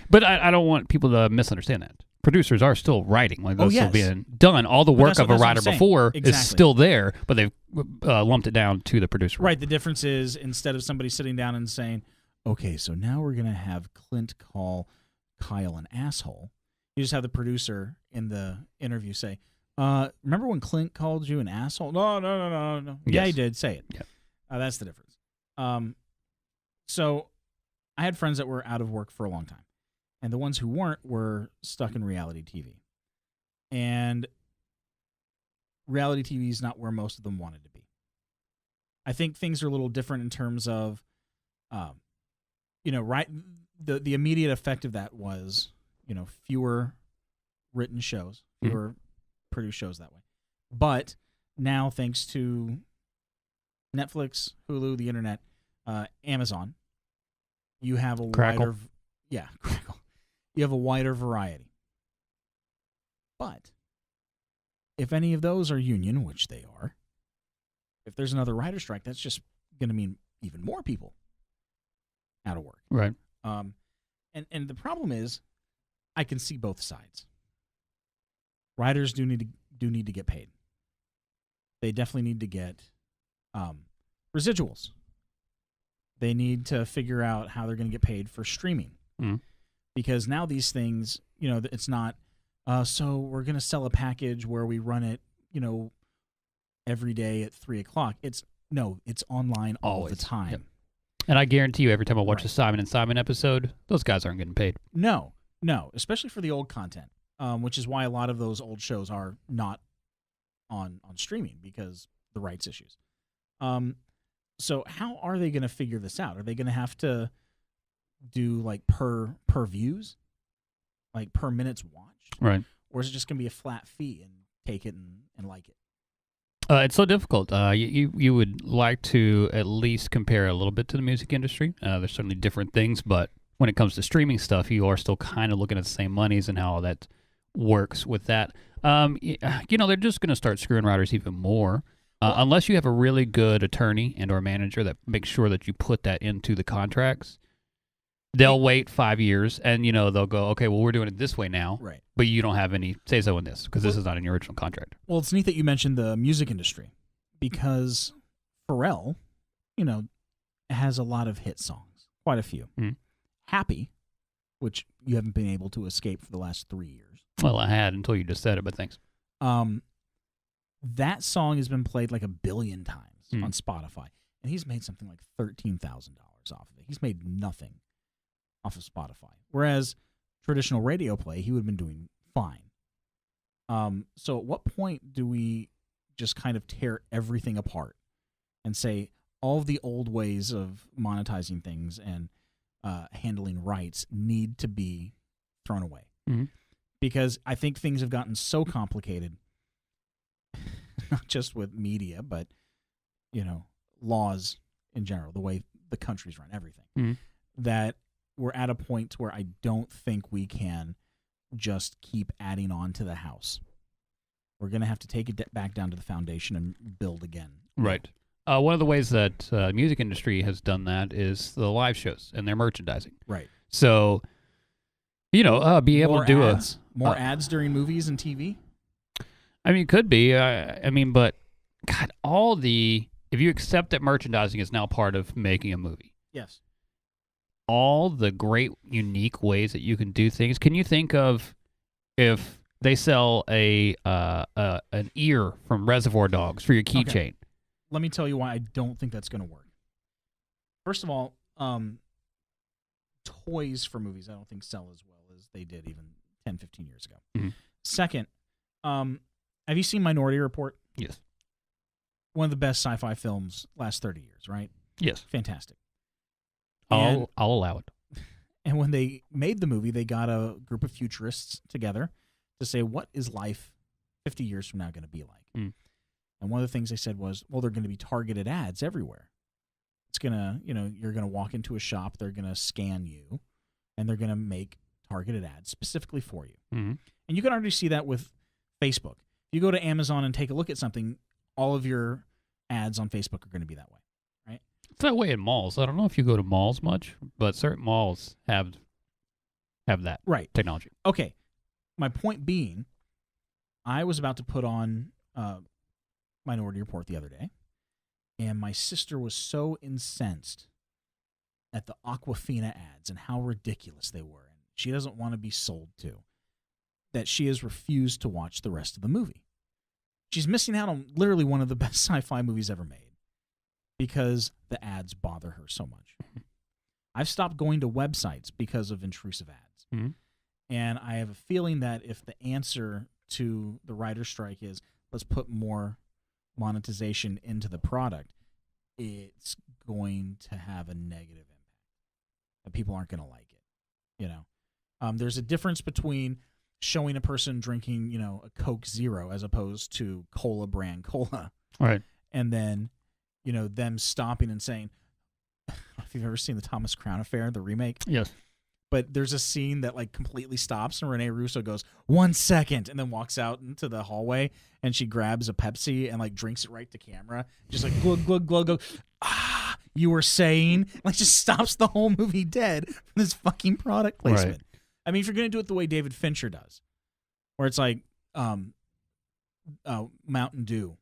But I don't want people to misunderstand that. Producers are still writing. Like that's still being done. All the work of a writer before is still there, but they've lumped it down to the producer. Right. The difference is instead of somebody sitting down and saying, okay, so now we're going to have Clint call Kyle an asshole, you just have the producer in the interview say, remember when Clint called you an asshole? No. Yes. Yeah, he did. Say it. Yeah. That's the difference. So I had friends that were out of work for a long time. And the ones who weren't were stuck in reality TV. And reality TV is not where most of them wanted to be. I think things are a little different in terms of, right? The immediate effect of that was, fewer written shows, fewer produced shows that way. But now, thanks to Netflix, Hulu, the internet, Amazon, you have a Crackle. Crackle. You have a wider variety. But if any of those are union, which they are, if there's another writer's strike, that's just going to mean even more people out of work. Right. And the problem is, I can see both sides. Writers do need to get paid. They definitely need to get residuals. They need to figure out how they're going to get paid for streaming. Because now these things, it's not, so we're going to sell a package where we run it, every day at 3:00. It's online all the time. Yep. And I guarantee you, every time I watch a Simon and Simon episode, those guys aren't getting paid. No, especially for the old content, which is why a lot of those old shows are not on streaming because the rights issues. So how are they going to figure this out? Are they going to have to do like per views, like per minutes watched, right? Or is it just going to be a flat fee and take it and like it? It's so difficult. You would like to at least compare a little bit to the music industry. There's certainly different things, but when it comes to streaming stuff, you are still kind of looking at the same monies and how that works with that. They're just going to start screwing writers even more. Unless you have a really good attorney and or manager that makes sure that you put that into the contracts, They'll wait 5 years, and they'll go, okay, well, we're doing it this way now, Right. but you don't have any say-so in this because this is not in your original contract. Well, it's neat that you mentioned the music industry because Pharrell, has a lot of hit songs, quite a few. Mhm. Happy, which you haven't been able to escape for the last 3 years. Well, I had until you just said it, but thanks. That song has been played like 1 billion times Mm. on Spotify, and he's made something like $13,000 off of it. He's made nothing off of Spotify. Whereas traditional radio play, he would have been doing fine. So at what point do we just kind of tear everything apart and say all of the old ways of monetizing things and handling rights need to be thrown away? Mhm. Because I think things have gotten so complicated, not just with media, but, laws in general, the way the countries run everything, Mhm. that we're at a point where I don't think we can just keep adding on to the house. We're going to have to take it back down to the foundation and build again. Right. One of the ways that the music industry has done that is the live shows and their merchandising. Right. So, being able More to do ads, more ads during movies and TV. it could be. But God, if you accept that merchandising is now part of making a movie, Yes. all the great, unique ways that you can do things. Can you think of if they sell an ear from Reservoir Dogs for your keychain? Okay. Let me tell you why I don't think that's going to work. First of all, toys for movies I don't think sell as well as they did even 10, 15 years ago. Mhm. Second, have you seen Minority Report? Yes. One of the best sci-fi films last 30 years, right? Yes. Fantastic. I'll allow it. And when they made the movie, they got a group of futurists together to say, what is life 50 years from now going to be like? Mm. And one of the things they said was, well, they're going to be targeted ads everywhere. It's going to, you're going to walk into a shop, they're going to scan you, and they're going to make targeted ads specifically for you. Mm-hmm. And you can already see that with Facebook. If you go to Amazon and take a look at something, all of your ads on Facebook are going to be that way, right? It's that way in malls. I don't know if you go to malls much, but certain malls have that technology. Okay. My point being, I was about to put on Minority Report the other day, and my sister was so incensed at the Aquafina ads and how ridiculous they were, and she doesn't want to be sold to, that she has refused to watch the rest of the movie. She's missing out on literally one of the best sci-fi movies ever made because the ads bother her so much. I've stopped going to websites because of intrusive ads. Mm-hmm. And I have a feeling that if the answer to the writer's strike is let's put more monetization into the product, it's going to have a negative impact. And people aren't going to like it. There's a difference between showing a person drinking, a Coke Zero as opposed to Cola brand cola. Right. And then, them stopping and saying, if you've ever seen the Thomas Crown Affair, the remake. Yes. But there's a scene that completely stops and Rene Russo goes, 1 second, and then walks out into the hallway and she grabs a Pepsi and drinks it right to camera. Just glug, glug, glug, glug. Ah, you were saying? Just stops the whole movie dead from this fucking product placement. Right. I mean, if you're going to do it the way David Fincher does, where it's Mountain Dew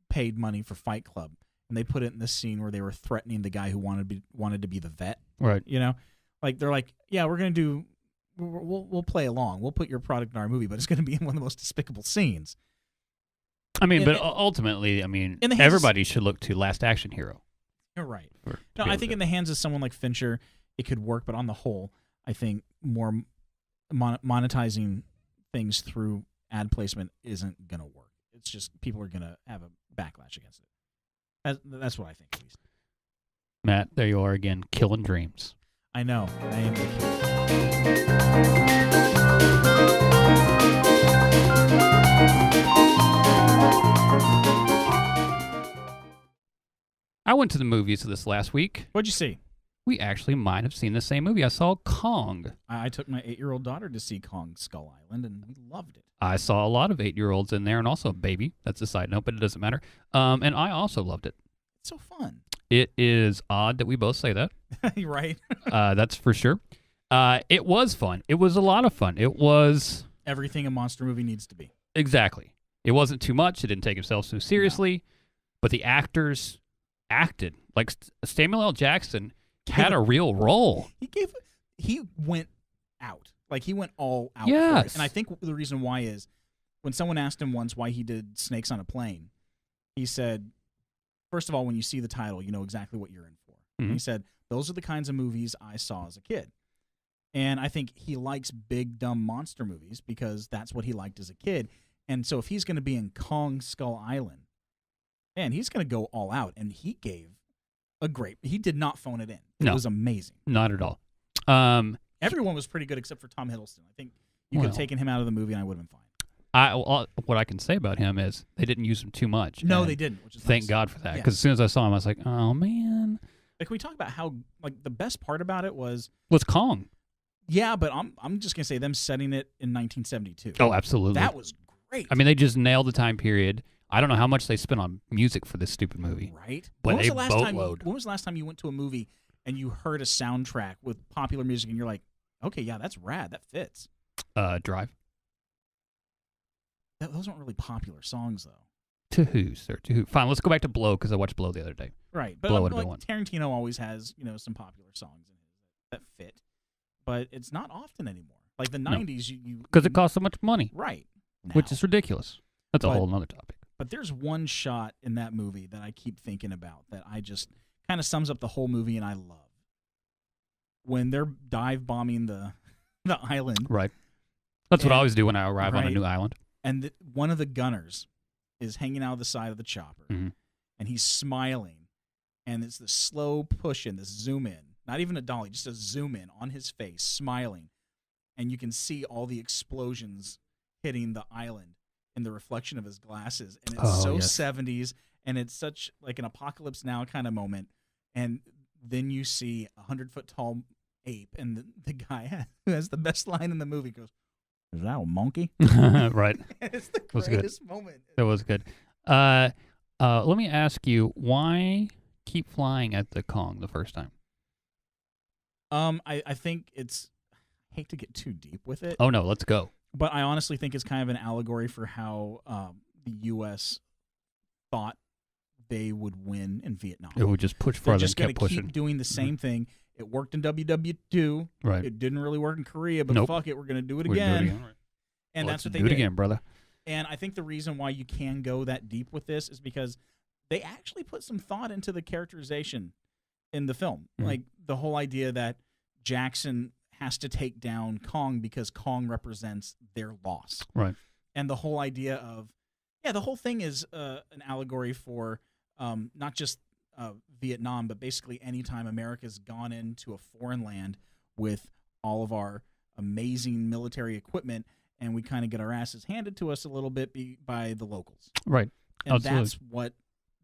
paid money for Fight Club, and they put it in this scene where they were threatening the guy who wanted to be the vet. Right. They're like, yeah, we're going to do, we'll play along. We'll put your product in our movie, but it's going to be in one of the most despicable scenes. But ultimately, everybody should look to Last Action Hero. You're right. No, I think in the hands of someone like Fincher, it could work, but on the whole, I think more monetizing things through ad placement isn't going to work. It's just people are going to have a backlash against it. That's what I think, at least. Matt, there you are again, killing dreams. I know. I am the kid. I went to the movies this last week. What'd you see? We actually might have seen the same movie. I saw Kong. I took my 8-year-old daughter to see Kong Skull Island, and we loved it. I saw a lot of 8-year-olds in there, and also a baby. That's a side note, but it doesn't matter. And I also loved it. It's so fun. It is odd that we both say that. Right. That's for sure. It was fun. It was a lot of fun. It was Everything a monster movie needs to be. exactly. It wasn't too much. It didn't take itself so seriously, but the actors acted like Samuel L. Jackson had a real role. He went out. Like, he went all out for Yes. it. And I think the reason why is when someone asked him once why he did Snakes on a Plane, he said, first of all, when you see the title, you know exactly what you're in for. And he said, those are the kinds of movies I saw as a kid. And I think he likes big, dumb monster movies because that's what he liked as a kid. And so if he's going to be in Kong Skull Island, man, he's going to go all out. And he gave he did not phone it in. It was amazing. Not at all. Everyone was pretty good except for Tom Hiddleston. I think you could have taken him out of the movie and I would have been fine. What I can say about him is they didn't use him too much. No, they didn't. Which is thank nice. God for that. Because as soon as I saw him, I was like, oh, man. Like, we talk about how, like, the best part about it was Kong. Yeah, but I'm just gonna say them setting it in 1972. Oh, absolutely. That was great. I mean, they just nailed the time period. I don't know how much they spent on music for this stupid movie. Right? But when boatload. When was the last time you went to a movie and you heard a soundtrack with popular music and you're like, okay, yeah, that's rad. That fits. Drive. Those aren't really popular songs, though. To who, sir? To who? Fine, let's go back to Blow because I watched Blow the other day. Right, but Blow like, would have been one. Tarantino always has, some popular songs in his that fit, but it's not often anymore. Like the 90s, you because it costs so much money, right? Which is ridiculous. That's a whole other topic. But there's one shot in that movie that I keep thinking about that I just kind of sums up the whole movie, and I love when they're dive bombing the island. Right. That's what I always do when I arrive on a new island. And one of the gunners is hanging out of the side of the chopper, and he's smiling, and it's the slow push in, this zoom in, not even a dolly, just a zoom in on his face, smiling, and you can see all the explosions hitting the island in the reflection of his glasses, and it's 70s, and it's such like an Apocalypse Now kind of moment, and then you see 100-foot tall ape, and the guy who has the best line in the movie goes, "Is that a monkey?" Right. It's the greatest moment. That was good. Let me ask you, why keep flying at the Kong the first time? I think it's, I hate to get too deep with it. Oh, no, let's go. But I honestly think it's kind of an allegory for how the U.S. thought they would win in Vietnam. It would just push further and kept pushing. Keep doing the same thing. It worked in WW2. Right. It didn't really work in Korea, but fuck it, we're going to do it again. And that's what they did. Do it again, brother. And I think the reason why you can go that deep with this is because they actually put some thought into the characterization in the film. Like the whole idea that Jackson has to take down Kong because Kong represents their loss. Right. And the whole idea of, the whole thing is an allegory for not just Vietnam, but basically anytime America's gone into a foreign land with all of our amazing military equipment, and we kind of get our asses handed to us a little bit by the locals. Right. And Absolutely. that's what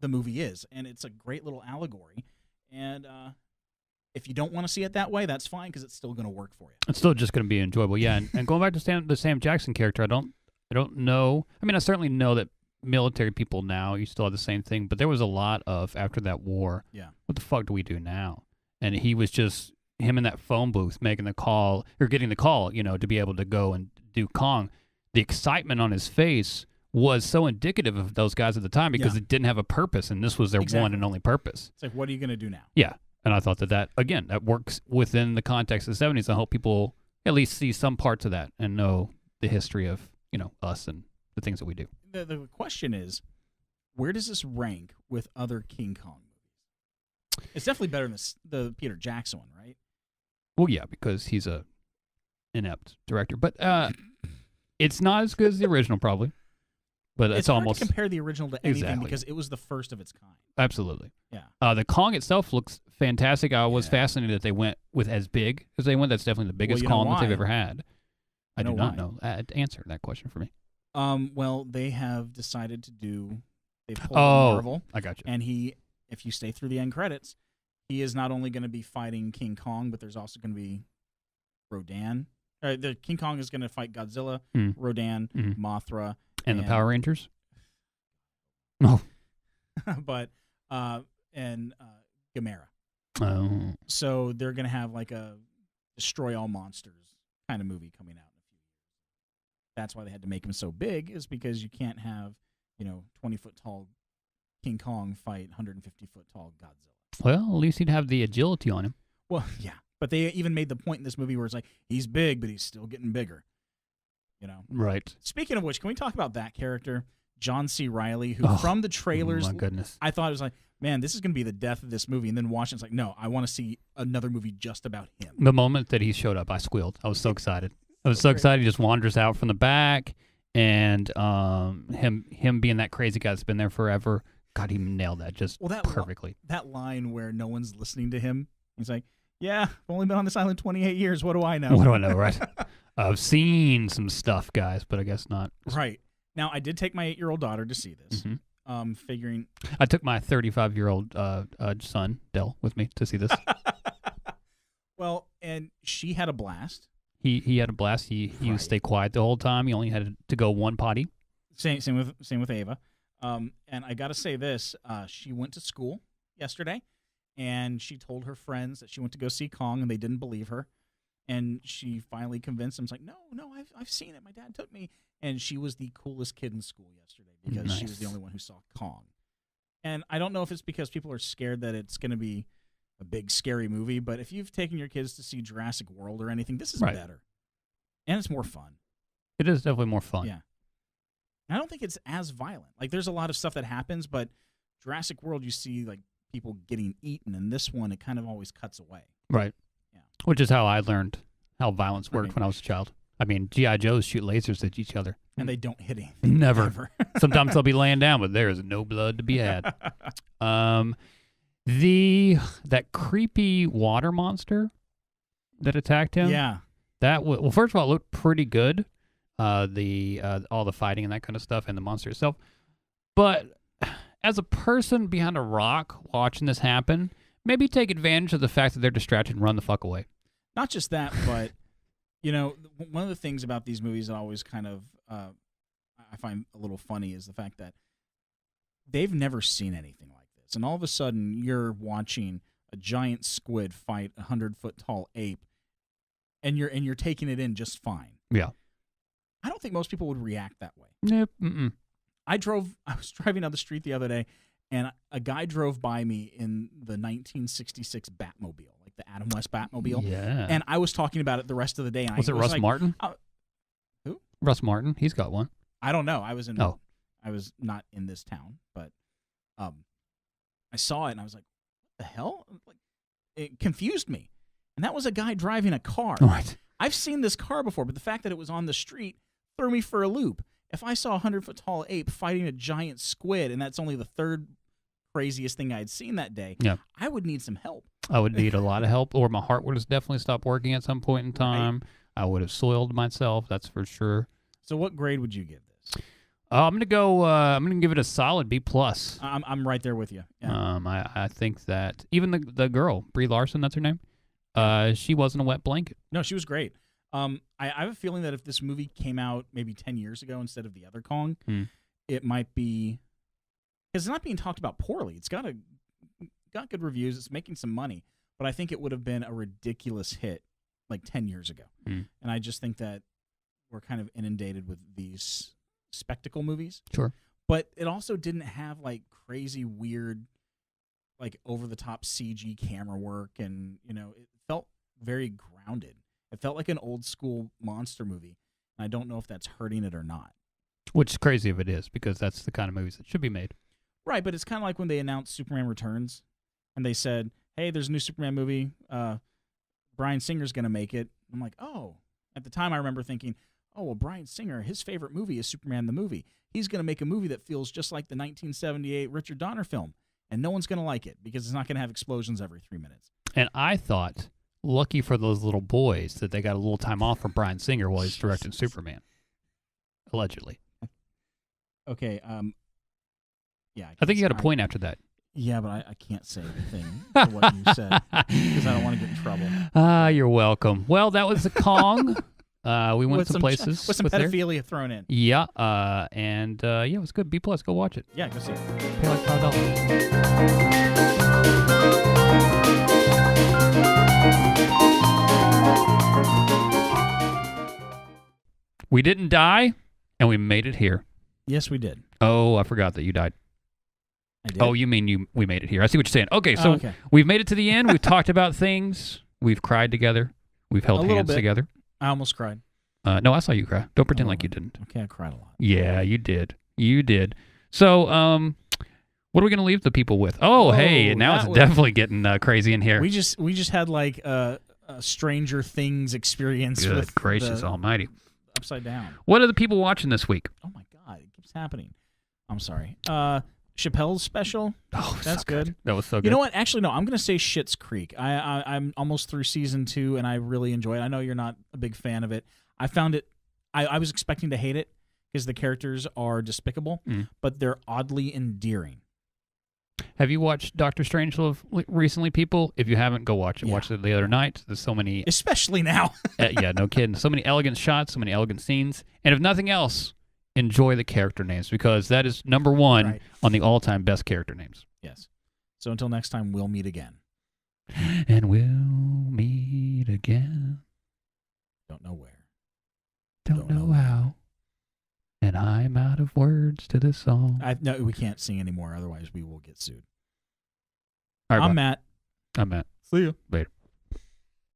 the movie is. And it's a great little allegory. And if you don't want to see it that way, that's fine because it's still going to work for you. It's still just going to be enjoyable. Yeah. And going back to the Sam Jackson character, I don't know. I mean, I certainly know that military people now, you still have the same thing, but there was a lot of, after that war, what the fuck do we do now? And he was just, him in that phone booth making the call, or getting the call, to be able to go and do Kong. The excitement on his face was so indicative of those guys at the time because it didn't have a purpose, and this was their one and only purpose. It's like, what are you going to do now? Yeah. And I thought that again, that works within the context of the 70s. I hope people at least see some parts of that and know the history of, us and the things that we do. The question is, where does this rank with other King Kong movies? It's definitely better than the Peter Jackson one, right? Well, yeah, because he's a inept director. But it's not as good as the original, probably. But it's hard almost to compare the original to anything because it was the first of its kind. Absolutely. Yeah. The Kong itself looks fantastic. I was fascinated that they went with as big as they went. That's definitely the biggest Kong that they've ever had. I do not know. Answer that question for me. Well, they have decided to do. They've pulled Marvel. I got you. And if you stay through the end credits, he is not only going to be fighting King Kong, but there's also going to be Rodan. The King Kong is going to fight Godzilla, Rodan, Mothra, and the Power Rangers. No. But and Gamera. Oh. So they're going to have like a destroy all monsters kind of movie coming out in a few years. That's why they had to make him so big, is because you can't have 20-foot tall King Kong fight 150-foot tall Godzilla. Well, at least he'd have the agility on him. Well, yeah, but they even made the point in this movie where it's like he's big, but he's still getting bigger. Right. Speaking of which, can we talk about that character, John C. Reilly, who from the trailers, my goodness, I thought it was like, man, this is going to be the death of this movie, and then watching it's like, no, I want to see another movie just about him. The moment that he showed up, I squealed. I was so excited. I was so excited. He just wanders out from the back, and him being that crazy guy that's been there forever. God, he nailed that perfectly. That line where no one's listening to him, he's like, yeah, I've only been on this island 28 years. What do I know? What do I know, right? I've seen some stuff, guys, but I guess not. Right. Now, I did take my 8-year-old daughter to see this, figuring... I took my 35-year-old son, Dell, with me to see this. Well, and she had a blast. He had a blast. He would stay quiet the whole time. He only had to go one potty. Same with Ava. And I got to say this, she went to school yesterday, and she told her friends that she went to go see Kong, and they didn't believe her. And she finally convinced them. It's like, no, I've seen it. My dad took me. And she was the coolest kid in school yesterday because she was the only one who saw Kong. And I don't know if it's because people are scared that it's going to be a big, scary movie, but if you've taken your kids to see Jurassic World or anything, this is better. And it's more fun. It is definitely more fun. Yeah. I don't think it's as violent. Like, there's a lot of stuff that happens, but Jurassic World, you see, like, people getting eaten, and this one, it kind of always cuts away. Right. Yeah. Which is how I learned how violence worked when I was a child. I mean, G.I. Joes shoot lasers at each other. And they don't hit anything. Never. Sometimes they'll be laying down, but there is no blood to be had. That creepy water monster that attacked him. Yeah. Well, first of all, it looked pretty good. All the fighting and that kind of stuff, and the monster itself. But as a person behind a rock watching this happen, maybe take advantage of the fact that they're distracted and run the fuck away. Not just that, but one of the things about these movies that always kind of I find a little funny is the fact that they've never seen anything like this, and all of a sudden you're watching a giant squid fight 100-foot tall ape, and you're taking it in just fine. Yeah. I don't think most people would react that way. Nope. Mm-mm. I was driving down the street the other day, and a guy drove by me in the 1966 Batmobile, like the Adam West Batmobile. Yeah. And I was talking about it the rest of the day. And was it Russ Martin? Who? Russ Martin. He's got one. I don't know. I was not in this town, but I saw it and I was like, "What the hell?" Like, it confused me. And that was a guy driving a car. Right. I've seen this car before, but the fact that it was on the street threw me for a loop. If I saw a 100-foot tall ape fighting a giant squid, and that's only the third craziest thing I'd seen that day, I would need some help. I would need a lot of help, or my heart would have definitely stopped working at some point in time. Right. I would have soiled myself, that's for sure. So what grade would you give this? I'm gonna go. I'm gonna give it a solid B+. I'm right there with you. Yeah. I think that even the girl, Brie Larson, that's her name. She wasn't a wet blanket. No, she was great. I have a feeling that if this movie came out maybe 10 years ago instead of the other Kong, it might be, because it's not being talked about poorly. It's got good reviews. It's making some money, but I think it would have been a ridiculous hit like 10 years ago. And I just think that we're kind of inundated with these spectacle movies. Sure. But it also didn't have like crazy, weird, like over-the-top CG camera work, and it felt very grounded. It felt like an old-school monster movie, and I don't know if that's hurting it or not. Which is crazy if it is, because that's the kind of movies that should be made. Right, but it's kind of like when they announced Superman Returns, and they said, hey, there's a new Superman movie. Bryan Singer's going to make it. I'm like, oh. At the time, I remember thinking, oh, well, Bryan Singer, his favorite movie is Superman the movie. He's going to make a movie that feels just like the 1978 Richard Donner film, and no one's going to like it because it's not going to have explosions every 3 minutes. And I thought, lucky for those little boys, that they got a little time off from Bryan Singer while he's directing Superman. Allegedly. Okay. Yeah. I think you got a point after that. Yeah, but I can't say anything to what you said because I don't want to get in trouble. You're welcome. Well, that was the Kong. We went some places with some pedophilia thrown in. Yeah, and it was good. B+. Go watch it. Yeah, go see it. Pay like $5. We didn't die, and we made it here. Yes, we did. Oh, I forgot that you died. I did. Oh, you mean we made it here. I see what you're saying. Okay, so okay. we've made it to the end. We've talked about things. We've cried together. We've held A little hands bit. together. I almost cried. No, I saw you cry. Don't pretend little like you bit. didn't. Okay, I cried a lot. Yeah, you did. You did. So, what are we going to leave the people with? Oh, hey, now it's definitely getting crazy in here. We just had like a Stranger Things experience. Good with gracious almighty. Upside down. What are the people watching this week? Oh my God, it keeps happening. I'm sorry. Chappelle's special. Oh, that's so good. That was so good. You know what? Actually, no. I'm gonna say Schitt's Creek. I'm almost through season 2, and I really enjoy it. I know you're not a big fan of it. I found it. I was expecting to hate it because the characters are despicable, but they're oddly endearing. Have you watched Doctor Strangelove recently, people? If you haven't, go watch it. Yeah. Watch it the other night. There's so many... Especially now. Yeah, no kidding. So many elegant shots, so many elegant scenes. And if nothing else, enjoy the character names because that is number one on the all-time best character names. Yes. So until next time, we'll meet again. And we'll meet again. Don't know where. Don't know how. And I'm out of words to this song. No, we can't sing anymore. Otherwise, we will get sued. All right, I'm Matt. I'm Matt. See you. Later.